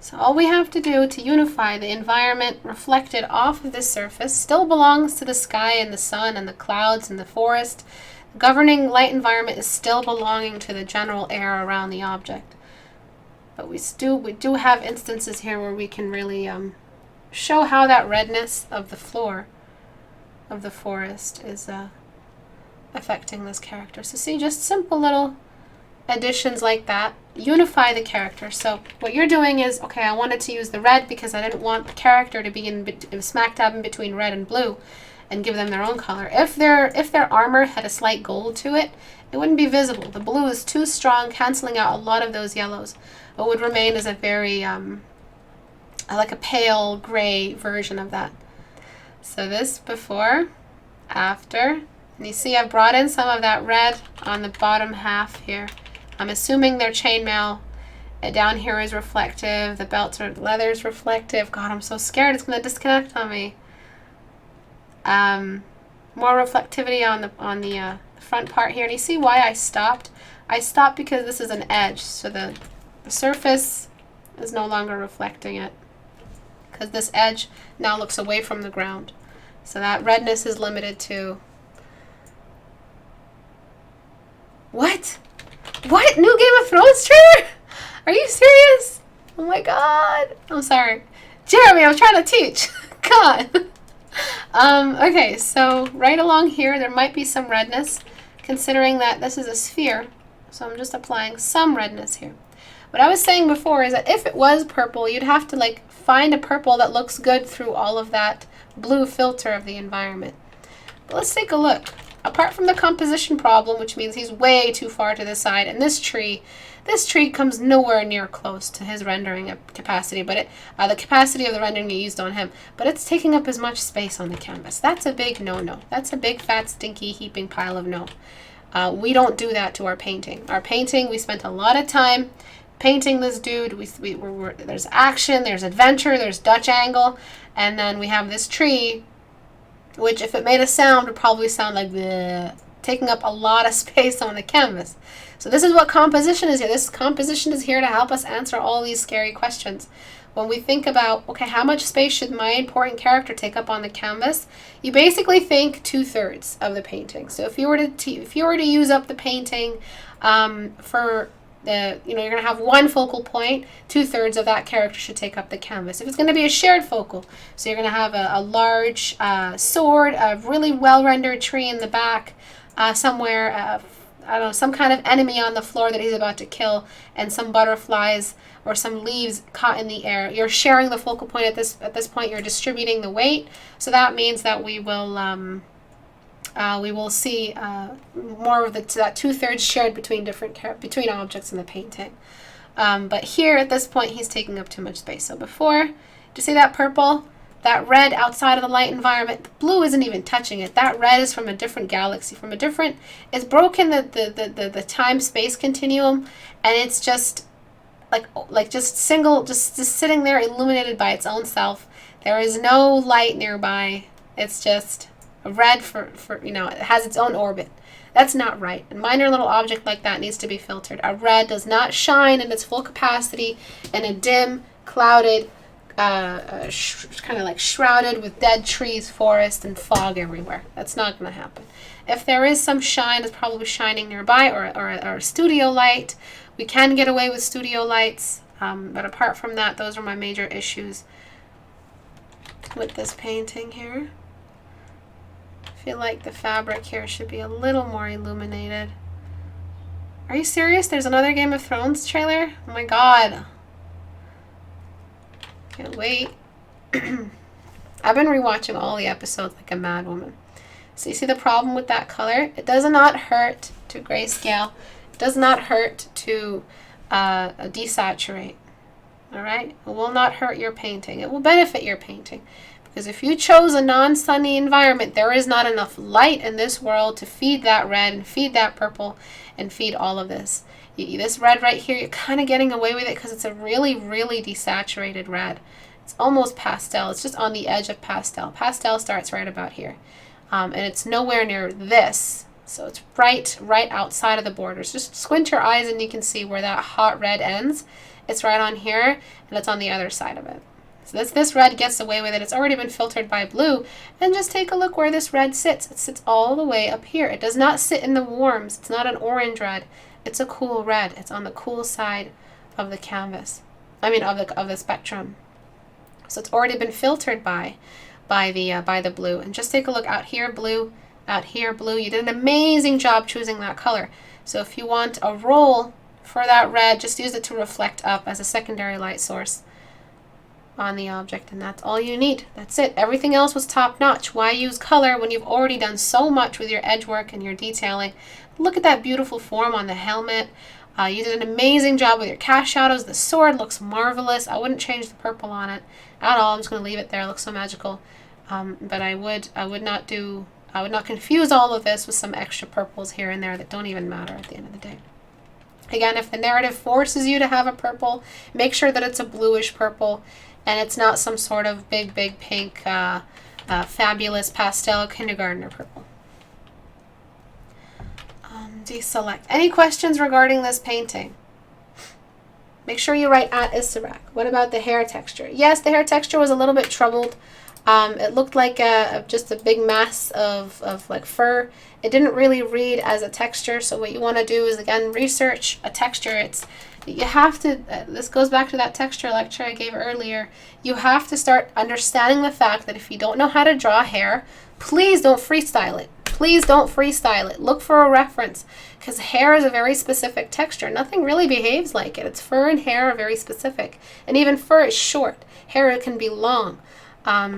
Speaker 1: So all we have to do to unify the environment reflected off of this surface still belongs to the sky and the sun and the clouds and the forest. The governing light environment is still belonging to the general air around the object. But we do have instances here where we can really show how that redness of the floor of the forest is affecting this character. So see, just simple little additions like that unify the character. So what you're doing is, okay, I wanted to use the red because I didn't want the character to be in smack dab in between red and blue and give them their own color. If their armor had a slight gold to it, it wouldn't be visible. The blue is too strong, canceling out a lot of those yellows. It would remain as a very like a pale gray version of that. So this before, after, and you see I've brought in some of that red on the bottom half here. I'm assuming their chainmail down here is reflective. The belts or leather is reflective. God, I'm so scared it's going to disconnect on me. More reflectivity on the front part here. And you see why I stopped? I stopped because this is an edge, so the surface is no longer reflecting it, because this edge now looks away from the ground. So that redness is limited to... What? What? New Game of Thrones trailer? Are you serious? Oh my god. I'm sorry. Jeremy, I'm trying to teach. God. Okay, so right along here there might be some redness, considering that this is a sphere. So I'm just applying some redness here. What I was saying before is that if it was purple, you'd have to like find a purple that looks good through all of that blue filter of the environment. But let's take a look. Apart from the composition problem, which means he's way too far to the side, and this tree comes nowhere near close to his rendering capacity, but the capacity of the rendering you used on him, but it's taking up as much space on the canvas. That's a big no-no. That's a big, fat, stinky, heaping pile of no. We don't do that to our painting. Our painting, we spent a lot of time painting this dude. There's action, there's adventure, there's Dutch angle, and then we have this tree, which if it made a sound would probably sound like bleh, taking up a lot of space on the canvas. So this is what composition is here. This composition is here to help us answer all these scary questions. When we think about, okay, how much space should my important character take up on the canvas? You basically think 2/3 of the painting. So if you were to use up the painting for the, you're going to have one focal point, 2/3 of that character should take up the canvas. If it's going to be a shared focal, so you're going to have a large sword, a really well rendered tree in the back, somewhere. I don't know, some kind of enemy on the floor that he's about to kill, and some butterflies or some leaves caught in the air. You're sharing the focal point at this point. You're distributing the weight, so that means that we will see more of that 2/3 shared between between objects in the painting. But here at this point, he's taking up too much space. So before, do you see that purple? That red outside of the light environment, the blue isn't even touching it. That red is from a different galaxy, it's broken the time-space continuum, and it's just just sitting there illuminated by its own self. There is no light nearby. It's just a red it has its own orbit. That's not right. A minor little object like that needs to be filtered. A red does not shine in its full capacity in a dim, clouded, kind of like shrouded with dead trees, forest, and fog everywhere. That's not going to happen. If there is some shine, it's probably shining nearby, or a studio light. We can get away with studio lights, but apart from that, those are my major issues with this painting here. I feel like the fabric here should be a little more illuminated. Are you serious? There's another Game of Thrones trailer? Oh my god. Can't wait. I've been rewatching all the episodes like a mad woman. So you see the problem with that color? It does not hurt to grayscale. It does not hurt to desaturate. All right? It will not hurt your painting. It will benefit your painting. Because if you chose a non-sunny environment, there is not enough light in this world to feed that red and feed that purple and feed all of this. This red right here, you're kind of getting away with it because it's a really, really desaturated red. It's almost pastel. It's just on the edge of pastel. Pastel starts right about here. And it's nowhere near this. So it's right outside of the borders. Just squint your eyes and you can see where that hot red ends. It's right on here, and it's on the other side of it. So this red gets away with it. It's already been filtered by blue. And just take a look where this red sits. It sits all the way up here. It does not sit in the warms. It's not an orange red. It's a cool red. It's on the cool side of the canvas. I mean, of the spectrum. So it's already been filtered by the blue. And just take a look out here, blue. Out here, blue. You did an amazing job choosing that color. So if you want a roll for that red, just use it to reflect up as a secondary light source on the object, and that's all you need. That's it. Everything else was top notch. Why use color when you've already done so much with your edge work and your detailing? Look at that beautiful form on the helmet. You did an amazing job with your cast shadows. The sword looks marvelous. I wouldn't change the purple on it at all. I'm just going to leave it there. It looks so magical. But I would not confuse all of this with some extra purples here and there that don't even matter at the end of the day. Again, if the narrative forces you to have a purple, make sure that it's a bluish purple and it's not some sort of big pink, fabulous pastel kindergartner purple. Deselect. Any questions regarding this painting? Make sure you write at Istebrak. What about the hair texture? Yes, the hair texture was a little bit troubled. It looked like just a big mass of like fur. It didn't really read as a texture. So what you want to do is, again, research a texture. You have to, this goes back to that texture lecture I gave earlier. You have to start understanding the fact that if you don't know how to draw hair, please don't freestyle it. Please don't freestyle it. Look for a reference, because hair is a very specific texture. Nothing really behaves like it. Its fur and hair are very specific. And even fur is short. Hair can be long.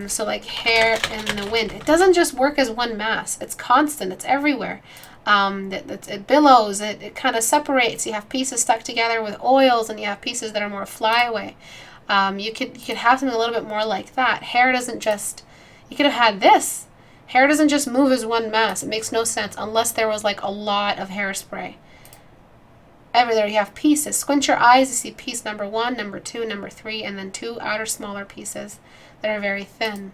Speaker 1: So like hair in the wind. It doesn't just work as one mass. It's constant. It's everywhere. It billows. It kind of separates. You have pieces stuck together with oils, and you have pieces that are more flyaway. You could have something a little bit more like that. Hair doesn't just... You could have had this. Hair doesn't just move as one mass. It makes no sense unless there was like a lot of hairspray. Everywhere you have pieces. Squint your eyes, you see piece number 1, number 2, number 3, and then 2 outer smaller pieces that are very thin.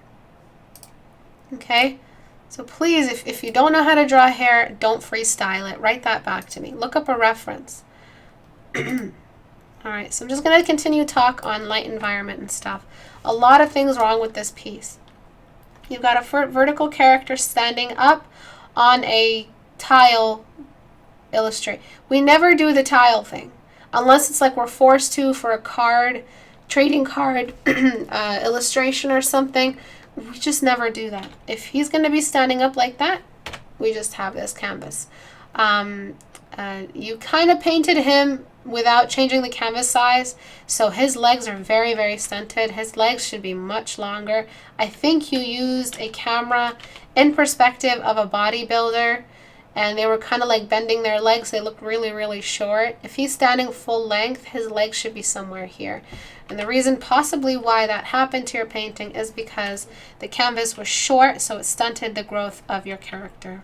Speaker 1: Okay? So please, if you don't know how to draw hair, don't freestyle it. Write that back to me. Look up a reference. All right, so I'm just going to continue talk on light environment and stuff. A lot of things wrong with this piece. You've got a vertical character standing up on a tile illustrate. We never do the tile thing unless it's like we're forced to for a card, trading card illustration or something. We just never do that. If he's going to be standing up like that, we just have this canvas. You kind of painted him without changing the canvas size, so his legs are very, very stunted. His legs should be much longer. I think you used a camera in perspective of a bodybuilder, and they were kind of like bending their legs. They look really, really short. If he's standing full length, his legs should be somewhere here. And the reason possibly why that happened to your painting is because the canvas was short, so it stunted the growth of your character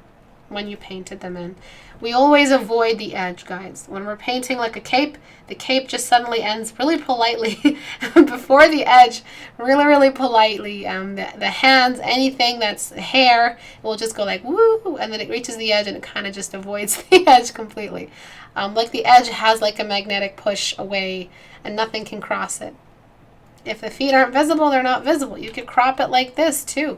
Speaker 1: when you painted them in. We always avoid the edge, guys. When we're painting like a cape, the cape just suddenly ends really politely before the edge, really, really politely. The hands, anything that's hair, it will just go like woo, and then it reaches the edge and it kind of just avoids the edge completely. Like the edge has like a magnetic push away and nothing can cross it. If the feet aren't visible, they're not visible. You could crop it like this too.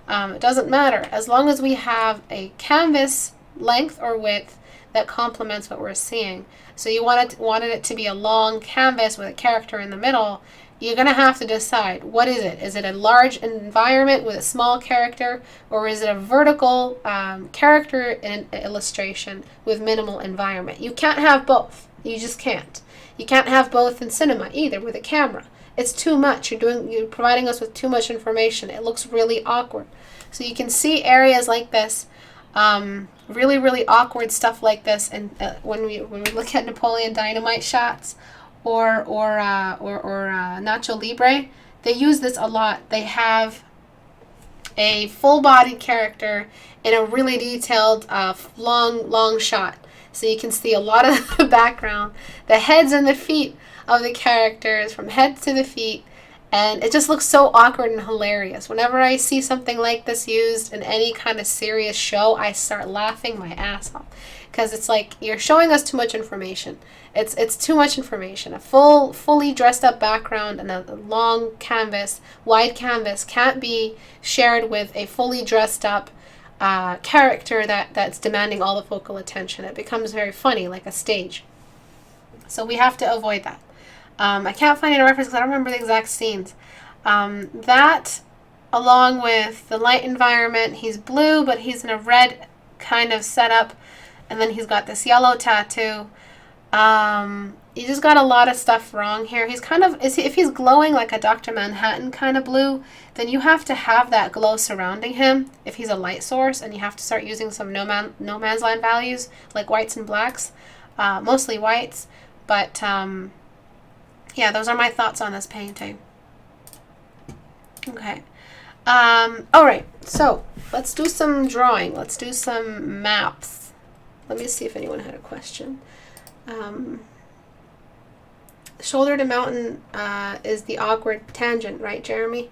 Speaker 1: It doesn't matter. As long as we have a canvas length or width that complements what we're seeing. So you wanted it to be a long canvas with a character in the middle. You're going to have to decide, what is it? Is it a large environment with a small character, or is it a vertical character in illustration with minimal environment? You can't have both. You just can't. You can't have both in cinema either with a camera. It's too much. You're providing us with too much information. It looks really awkward. So you can see areas like this, really, really awkward stuff like this. And when we look at Napoleon Dynamite shots or Nacho Libre, they use this a lot. They have a full-bodied character in a really detailed, long shot. So you can see a lot of the background, the heads and the feet of the characters from head to the feet, and it just looks so awkward and hilarious. Whenever I see something like this used in any kind of serious show, I start laughing my ass off, because it's like you're showing us too much information. It's too much information. A fully dressed up background and a long canvas, wide canvas, can't be shared with a fully dressed up character that's demanding all the focal attention. It becomes very funny, like a stage. So we have to avoid that. I can't find any reference because I don't remember the exact scenes. That, along with the light environment, he's blue, but he's in a red kind of setup, and then he's got this yellow tattoo. You just got a lot of stuff wrong here. He's kind of, if he's glowing like a Dr. Manhattan kind of blue, then you have to have that glow surrounding him if he's a light source, and you have to start using some no man's land values like whites and blacks, mostly whites. But yeah, those are my thoughts on this painting. Okay. All right, so let's do some drawing. Let's do some maps. Let me see if anyone had a question. Shoulder to mountain is the awkward tangent, right, Jeremy?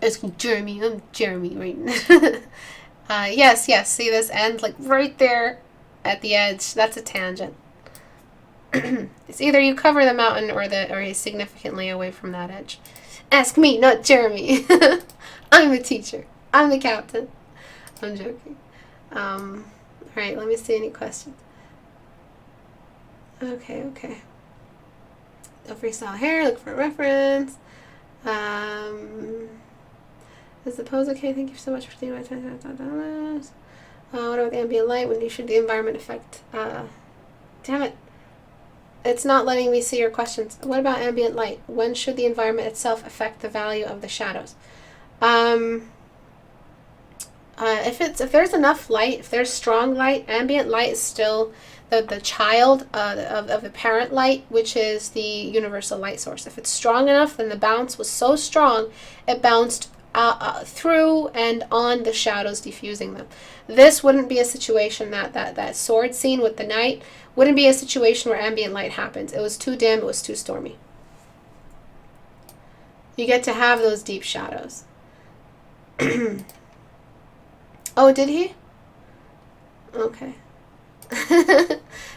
Speaker 1: It's Jeremy. I'm Jeremy, right? Yes. See this end, like right there at the edge. That's a tangent. It's either you cover the mountain or he's significantly away from that edge. Ask me, not Jeremy. I'm the teacher. I'm the captain. I'm joking. All right, let me see any questions. Okay. No freestyle hair. Look for a reference. Is the pose okay? Thank you so much for taking my time. What about the ambient light? When should the environment affect? Damn it. It's not letting me see your questions. What about ambient light? When should the environment itself affect the value of the shadows? If there's enough light, if there's strong light, ambient light is still the child of the parent light, which is the universal light source. If it's strong enough, then the bounce was so strong, it bounced through and on the shadows, diffusing them. This wouldn't be a situation, that sword scene with the knight wouldn't be a situation where ambient light happens. It was too dim, it was too stormy. You get to have those deep shadows. Oh, did he? Okay.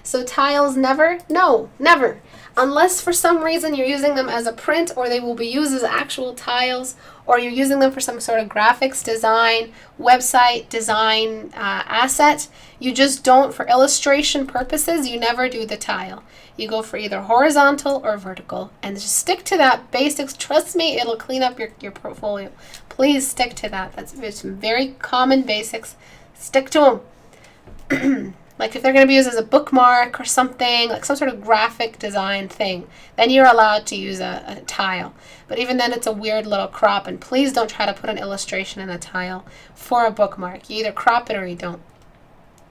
Speaker 1: So tiles never? No, never. Unless for some reason you're using them as a print, or they will be used as actual tiles, or you're using them for some sort of graphics design, website design asset. You just don't, for illustration purposes, you never do the tile. You go for either horizontal or vertical, and just stick to that basics. Trust me, it'll clean up your portfolio. Please stick to that. It's very common basics. Stick to them. Like if they're going to be used as a bookmark or something, like some sort of graphic design thing, then you're allowed to use a tile. But even then, it's a weird little crop, and please don't try to put an illustration in a tile for a bookmark. You either crop it or you don't.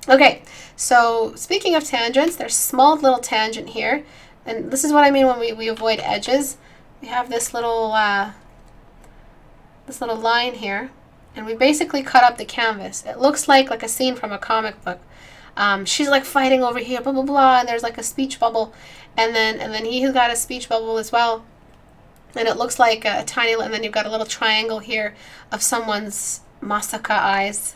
Speaker 1: Okay, so speaking of tangents, there's a small little tangent here, and this is what I mean when we avoid edges. We have this little line here, and we basically cut up the canvas. It looks like a scene from a comic book. She's like fighting over here, blah blah blah, and there's like a speech bubble, and then he's got a speech bubble as well, and it looks like a tiny, and then you've got a little triangle here of someone's masaka eyes.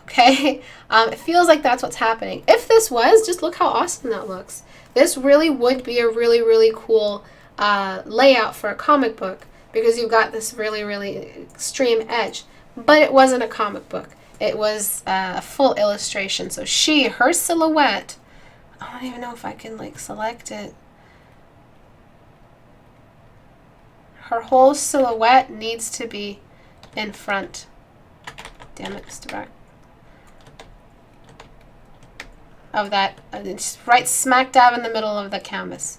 Speaker 1: Okay, it feels like that's what's happening. If this was, just look how awesome that looks. This really would be a really cool layout for a comic book, because you've got this really extreme edge. But it wasn't a comic book. It was a full illustration. So her silhouette, I don't even know if I can like select it. Her whole silhouette needs to be in front. Damn it, Mr. Back. Of that, it's right smack dab in the middle of the canvas.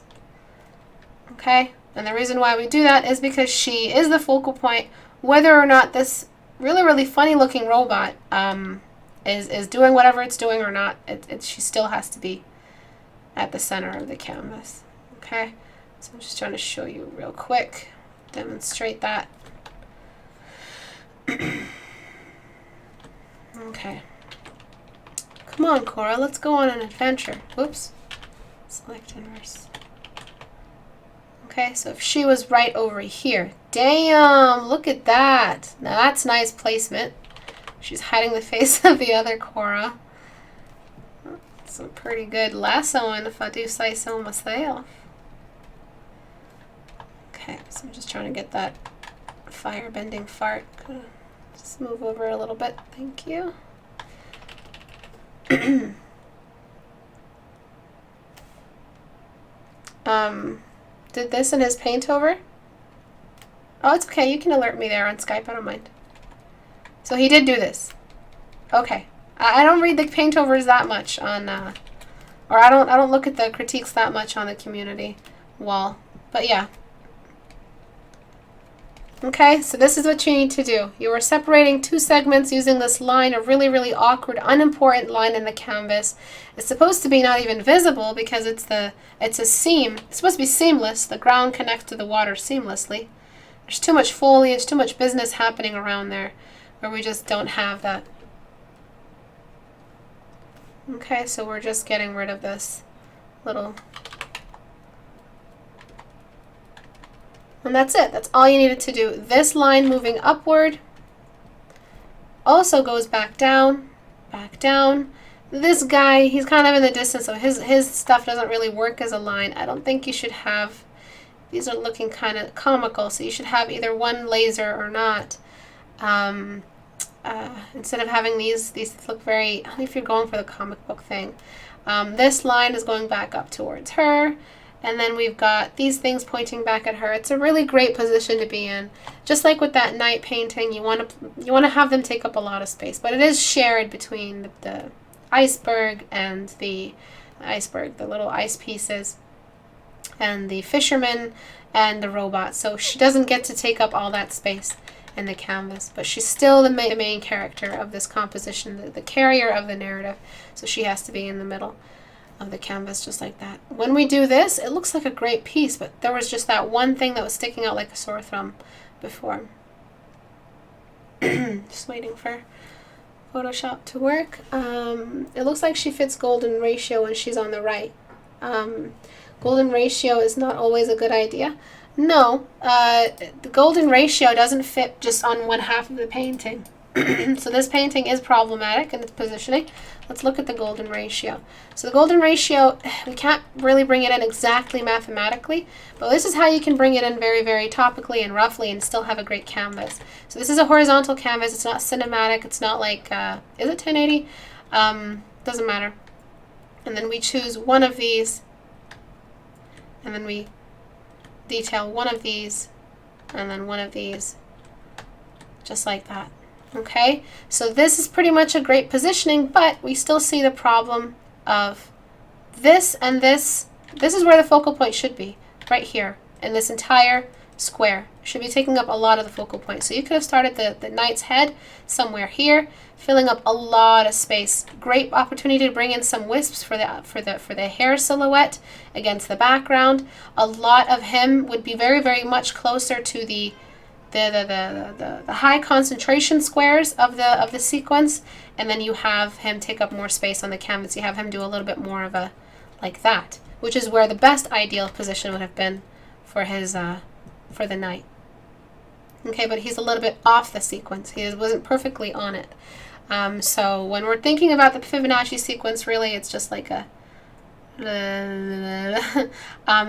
Speaker 1: Okay? And the reason why we do that is because she is the focal point, whether or not this really funny looking robot is doing whatever it's doing or not. She still has to be at the center of the canvas. Okay, so I'm just trying to show you real quick, demonstrate that. Okay, come on, Cora, let's go on an adventure. Whoops, select inverse. Okay, so if she was right over here, damn, look at that. Now that's nice placement. She's hiding the face of the other Cora. That's a pretty good lassoing, if I do say so myself. Okay, so I'm just trying to get that fire-bending fart. Just move over a little bit, thank you. Did this in his paint over? Oh, it's okay. You can alert me there on Skype. I don't mind. So he did do this. Okay. I don't read the paint overs that much on, or I don't look at the critiques that much on the community wall. But yeah. Okay, so this is what you need to do. You are separating two segments using this line, a really awkward, unimportant line in the canvas. It's supposed to be not even visible because it's a seam. It's supposed to be seamless. The ground connects to the water seamlessly. There's too much foliage, too much business happening around there where we just don't have that. Okay, so we're just getting rid of this little... And that's it. That's all you needed to do. This line moving upward also goes back down, back down. This guy, he's kind of in the distance, so his stuff doesn't really work as a line. I don't think you should have, these are looking kind of comical, so you should have either one laser or not. Instead of having these look very, if you're going for the comic book thing. This line is going back up towards her. And then we've got these things pointing back at her. It's a really great position to be in. Just like with that night painting, you want to have them take up a lot of space. But it is shared between the iceberg and the little ice pieces, and the fisherman and the robot. So she doesn't get to take up all that space in the canvas. But she's still the main character of this composition, the carrier of the narrative. So she has to be in the middle of the canvas, just like that. When we do this, it looks like a great piece, but there was just that one thing that was sticking out like a sore thumb before. Just waiting for Photoshop to work. It looks like she fits golden ratio when she's on the right. Golden ratio is not always a good idea. No, the golden ratio doesn't fit just on one half of the painting. So this painting is problematic in its positioning. Let's look at the golden ratio. So the golden ratio, we can't really bring it in exactly mathematically, but this is how you can bring it in very, very topically and roughly and still have a great canvas. So this is a horizontal canvas. It's not cinematic. It's not like, is it 1080? Doesn't matter. And then we choose one of these, and then we detail one of these, and then one of these, just like that. Okay, so this is pretty much a great positioning, but we still see the problem of this and this. This is where the focal point should be, right here, in this entire square. Should be taking up a lot of the focal point. So you could have started the knight's head somewhere here, filling up a lot of space. Great opportunity to bring in some wisps for the hair silhouette against the background. A lot of him would be very, very much closer to the high concentration squares of the sequence, and then you have him take up more space on the canvas. You have him do a little bit more of a like that, which is where the best ideal position would have been for his for the knight. Okay, but he's a little bit off the sequence. He wasn't perfectly on it. So when we're thinking about the Fibonacci sequence, really it's just like a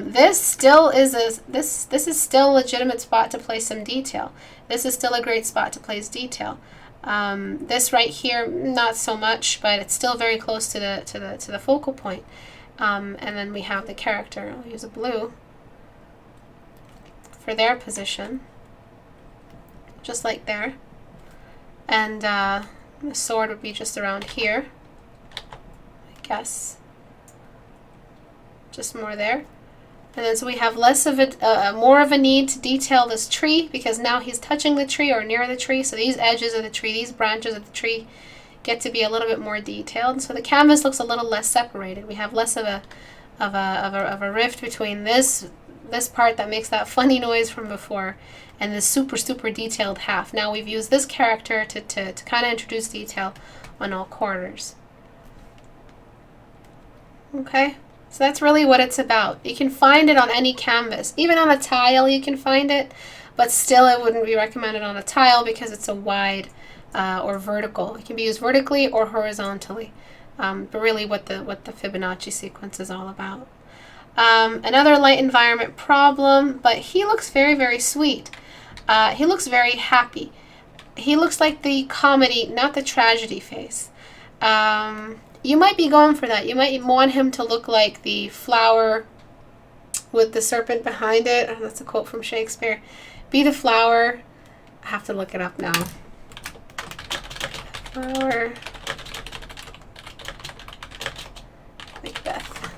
Speaker 1: this still is this is still a legitimate spot to place some detail. This is still a great spot to place detail. This right here, not so much, but it's still very close to the focal point. And then we have the character. I'll use a blue for their position, just like there. And the sword would be just around here, I guess. Just more there. And then so we have less of a, more of a need to detail this tree, because now he's touching the tree or near the tree. So these edges of the tree, these branches of the tree get to be a little bit more detailed. So the canvas looks a little less separated. We have less of a rift between this part that makes that funny noise from before and this super, super detailed half. Now we've used this character to kind of introduce detail on all corners. Okay. So that's really what it's about. You can find it on any canvas. Even on a tile you can find it, but still it wouldn't be recommended on a tile because it's a wide or vertical. It can be used vertically or horizontally. But really what the Fibonacci sequence is all about. Another light environment problem, but he looks very, very sweet. He looks very happy. He looks like the comedy, not the tragedy face. You might be going for that. You might want him to look like the flower with the serpent behind it. Oh, that's a quote from Shakespeare. Be the flower. I have to look it up now. Flower. Macbeth.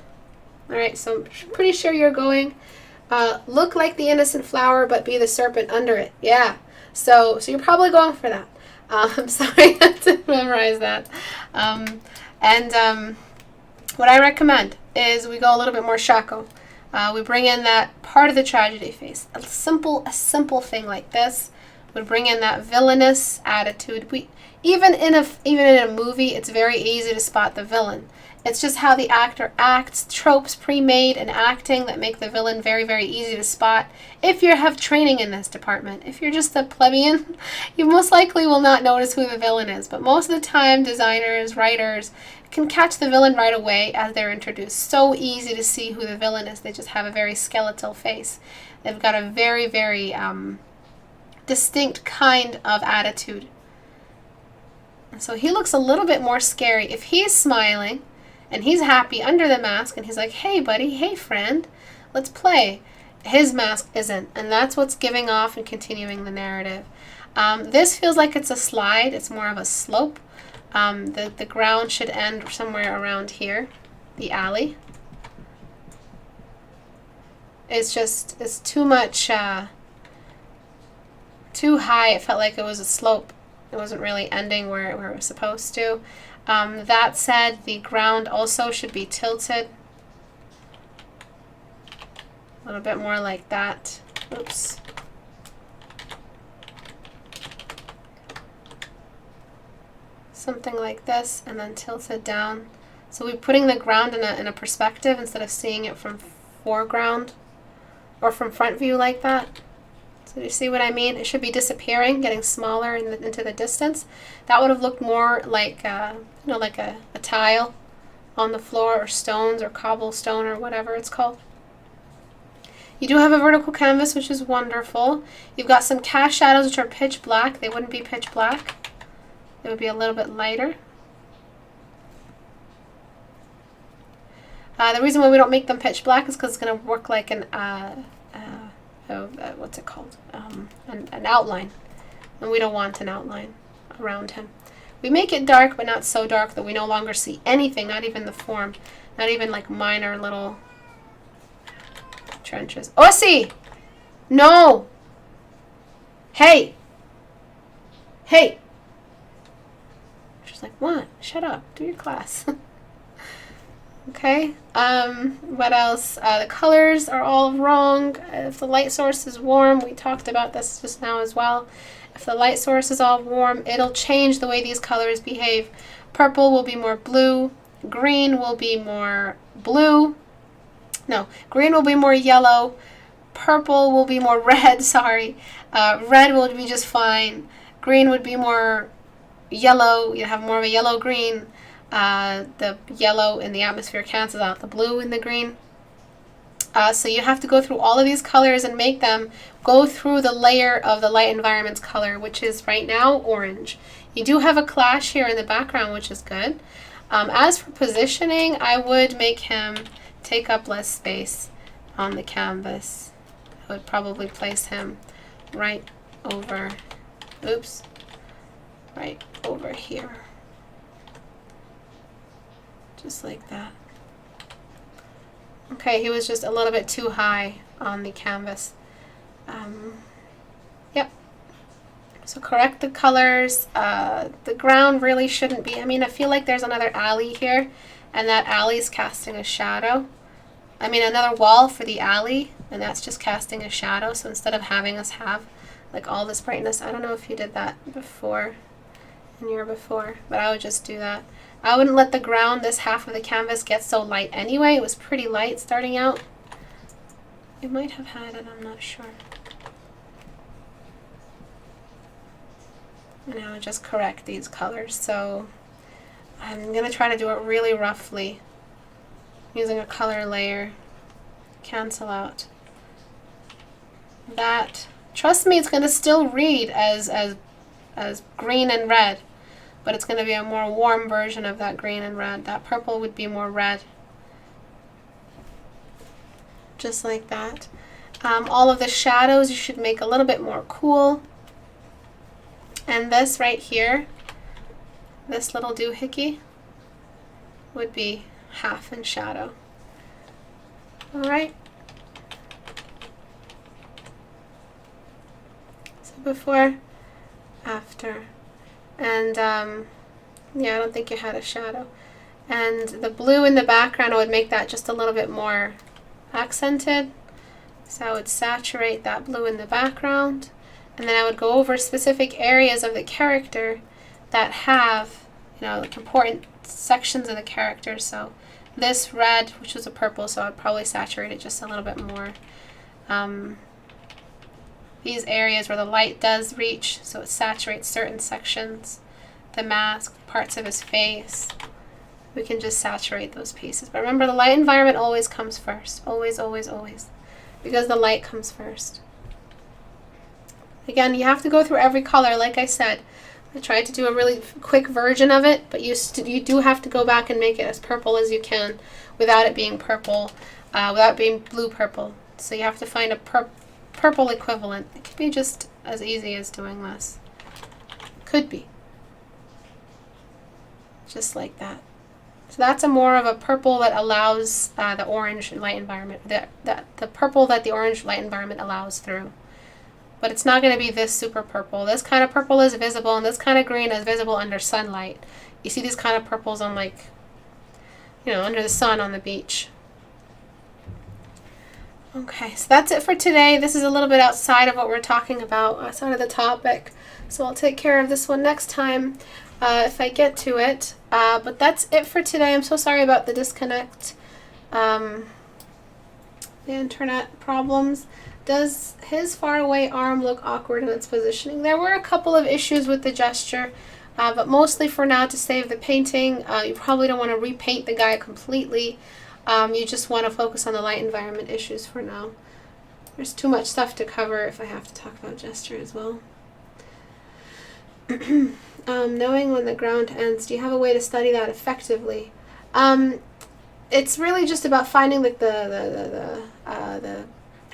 Speaker 1: Alright, so I'm pretty sure you're going, look like the innocent flower, but be the serpent under it. Yeah. So you're probably going for that. I'm sorry, I had to memorize that. What I recommend is we go a little bit more Shako. We bring in that part of the tragedy face. A simple thing like this would bring in that villainous attitude. Even in a movie, it's very easy to spot the villain. It's just how the actor acts, tropes pre-made and acting that make the villain very, very easy to spot. If you have training in this department, if you're just a plebeian, you most likely will not notice who the villain is. But most of the time, designers, writers can catch the villain right away as they're introduced. So easy to see who the villain is. They just have a very skeletal face. They've got a very, very distinct kind of attitude. And so he looks a little bit more scary. If he's smiling and he's happy under the mask and he's like, hey buddy, hey friend, let's play. His mask isn't, and that's what's giving off and continuing the narrative. This feels like it's a slide. It's more of a slope. The ground should end somewhere around here, the alley. It's too much, too high. It felt like it was a slope. It wasn't really ending where it was supposed to. That said, the ground also should be tilted. A little bit more like that. Oops. Something like this, and then tilted down. So we're putting the ground in a perspective instead of seeing it from foreground. or from front view like that. So you see what I mean? It should be disappearing, getting smaller into the distance. That would have looked more like, you know, like a tile on the floor, or stones, or cobblestone, or whatever it's called. You do have a vertical canvas, which is wonderful. You've got some cast shadows, which are pitch black. They wouldn't be pitch black. They would be a little bit lighter. The reason why we don't make them pitch black is because it's going to work like an what's it called? An outline, and we don't want an outline around him. We make it dark, but not so dark that we no longer see anything, not even the form, not even like minor little trenches. Aussie! No! Hey! Hey! She's like, what? Shut up. Do your class. Okay. What else? The colors are all wrong. If the light source is warm, we talked about this just now as well. If the light source is all warm, it'll change the way these colors behave. Purple will be more blue. Green will be more blue. No, green will be more yellow. Purple will be more red, sorry. Red will be just fine. Green would be more yellow. You have more of a yellow-green. The yellow in the atmosphere cancels out the blue in the green. So you have to go through all of these colors and make them go through the layer of the light environment's color, which is right now orange. You do have a clash here in the background, which is good. As for positioning, I would make him take up less space on the canvas. I would probably place him right over, oops, right over here. Just like that. Okay, he was just a little bit too high on the canvas. Yep. So correct the colors. The ground really shouldn't be, I mean, I feel like there's another alley here, and that alley is casting a shadow. I mean, another wall for the alley, and that's just casting a shadow. So instead of having us have like all this brightness, I don't know if you did that before, in your before, but I would just do that. I wouldn't let the ground, this half of the canvas, get so light anyway. It was pretty light starting out. You might have had it, I'm not sure. And I would just correct these colors. So I'm going to try to do it really roughly, using a color layer. Cancel out that. Trust me, it's going to still read as green and red, but it's going to be a more warm version of that green and red. That purple would be more red. Just like that. All of the shadows you should make a little bit more cool. And this right here, this little doohickey, would be half in shadow. Alright. So before, after. And yeah, I don't think you had a shadow. And the blue in the background, I would make that just a little bit more accented. So I would saturate that blue in the background. And then I would go over specific areas of the character that have, you know, like important sections of the character. So this red, which was a purple, so I'd probably saturate it just a little bit more. These areas where the light does reach, so it saturates certain sections. The mask, parts of his face, we can just saturate those pieces. But remember, the light environment always comes first. Always, always, always. Because the light comes first. Again, you have to go through every color, like I said. I tried to do a really quick version of it, but you do have to go back and make it as purple as you can without it being purple, without being blue-purple. So you have to find a purple equivalent. It could be just as easy as doing this. Could be. Just like that. So that's a more of a purple that allows the orange light environment, the purple that the orange light environment allows through. But it's not going to be this super purple. This kind of purple is visible, and this kind of green is visible under sunlight. You see these kind of purples on, like, you know, under the sun on the beach. Okay, so that's it for today. This is a little bit outside of what we're talking about, outside of the topic. So I'll take care of this one next time if I get to it. But that's it for today. I'm so sorry about the disconnect. the internet problems. Does his far away arm look awkward in its positioning? There were a couple of issues with the gesture, but mostly for now, to save the painting, you probably don't want to repaint the guy completely. You just want to focus on the light environment issues for now. There's too much stuff to cover if I have to talk about gesture as well. Knowing when the ground ends, do you have a way to study that effectively? It's really just about finding like the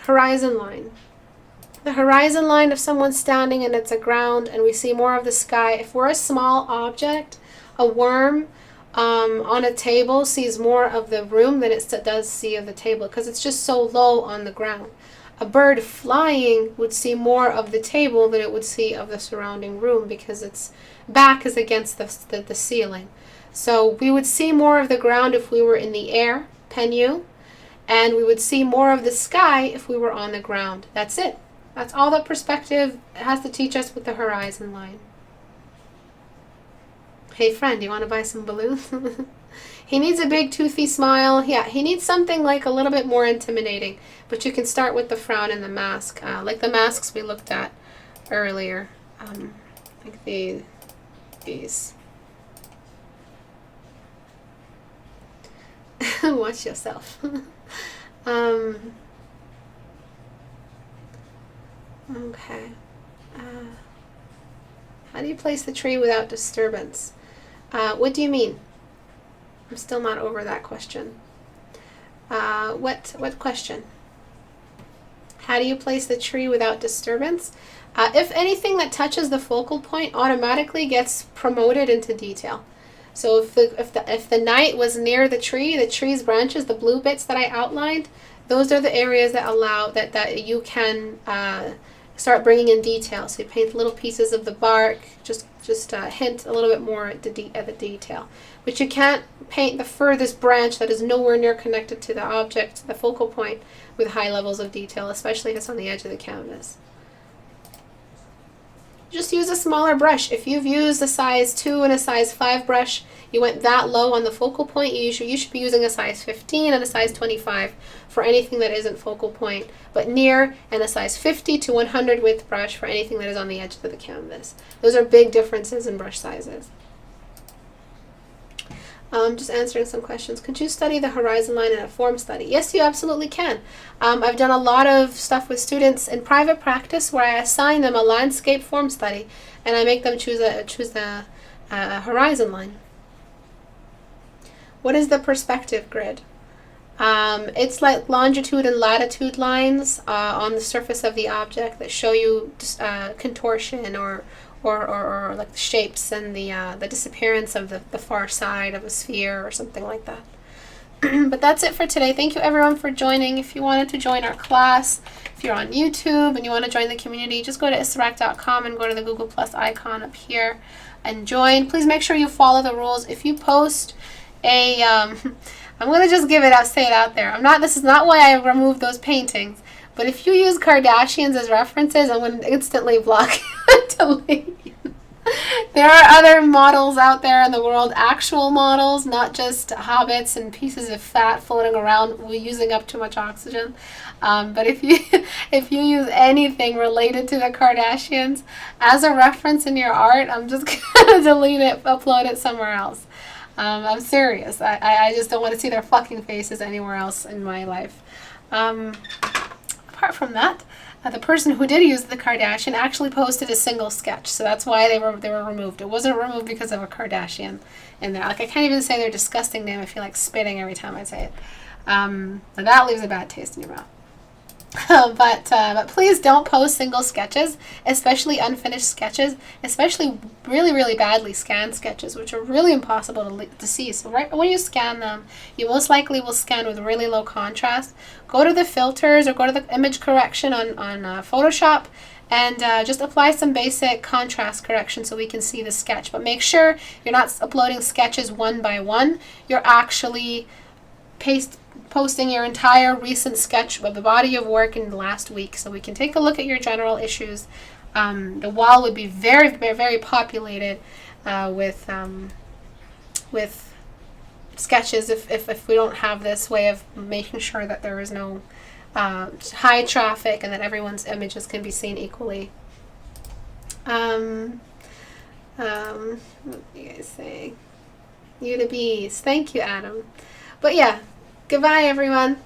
Speaker 1: horizon line. The horizon line of someone standing and it's a ground and we see more of the sky. If we're a small object, a worm on a table sees more of the room than it does see of the table because it's just so low on the ground. A bird flying would see more of the table than it would see of the surrounding room because its back is against the ceiling. So we would see more of the ground if we were in the air, Penyu, and we would see more of the sky if we were on the ground. That's it. That's all that perspective has to teach us with the horizon line. Hey friend, you want to buy some balloons? He needs a big toothy smile. Yeah, he needs something like a little bit more intimidating. But you can start with the frown and the mask, like the masks we looked at earlier. Like these. Watch yourself. Okay. How do you place the tree without disturbance? What do you mean? I'm still not over that question. What question? How do you place the tree without disturbance? If anything that touches the focal point automatically gets promoted into detail. So if the knight was near the tree's branches, the blue bits that I outlined, those are the areas that allow that you can start bringing in detail. So you paint little pieces of the bark, just hint a little bit more at the detail. But you can't paint the furthest branch that is nowhere near connected to the object, the focal point, with high levels of detail, especially if it's on the edge of the canvas. Just use a smaller brush. If you've used a size 2 and a size 5 brush, you went that low on the focal point, you should be using a size 15 and a size 25 for anything that isn't focal point, but near, and a size 50 to 100 width brush for anything that is on the edge of the canvas. Those are big differences in brush sizes. Just answering some questions. Could you study the horizon line in a form study? Yes, you absolutely can. I've done a lot of stuff with students in private practice where I assign them a landscape form study and I make them choose the horizon line. What is the perspective grid? It's like longitude and latitude lines on the surface of the object that show you contortion or like the shapes and the disappearance of the far side of a sphere or something like that. But that's it for today. Thank you everyone for joining. If you wanted to join our class, if you're on YouTube and you want to join the community, just go to istebrak.com and go to the Google Plus icon up here and join. Please make sure you follow the rules. If you post a I'm going to just say it out there. This is not why I removed those paintings. But if you use Kardashians as references, I'm going to instantly block and delete. There are other models out there in the world, actual models, not just hobbits and pieces of fat floating around using up too much oxygen. But if you use anything related to the Kardashians as a reference in your art, I'm just going to delete it, upload it somewhere else. I'm serious. I just don't want to see their fucking faces anywhere else in my life. Apart from that, the person who did use the Kardashian actually posted a single sketch, so that's why they were removed. It wasn't removed because of a Kardashian in there. Like, I can't even say their disgusting name. I feel like spitting every time I say it. But that leaves a bad taste in your mouth. But please don't post single sketches, especially unfinished sketches, especially really, really badly scanned sketches, which are really impossible to see. So right when you scan them, you most likely will scan with really low contrast. Go to the filters or go to the image correction on Photoshop and just apply some basic contrast correction so we can see the sketch. But make sure you're not uploading sketches one by one. You're actually posting your entire recent sketch of the body of work in the last week so we can take a look at your general issues. The wall would be very, very, very populated with sketches if we don't have this way of making sure that there is no high traffic, and that everyone's images can be seen equally. What do you guys say? You the bees. Thank you, Adam. But yeah, goodbye, everyone.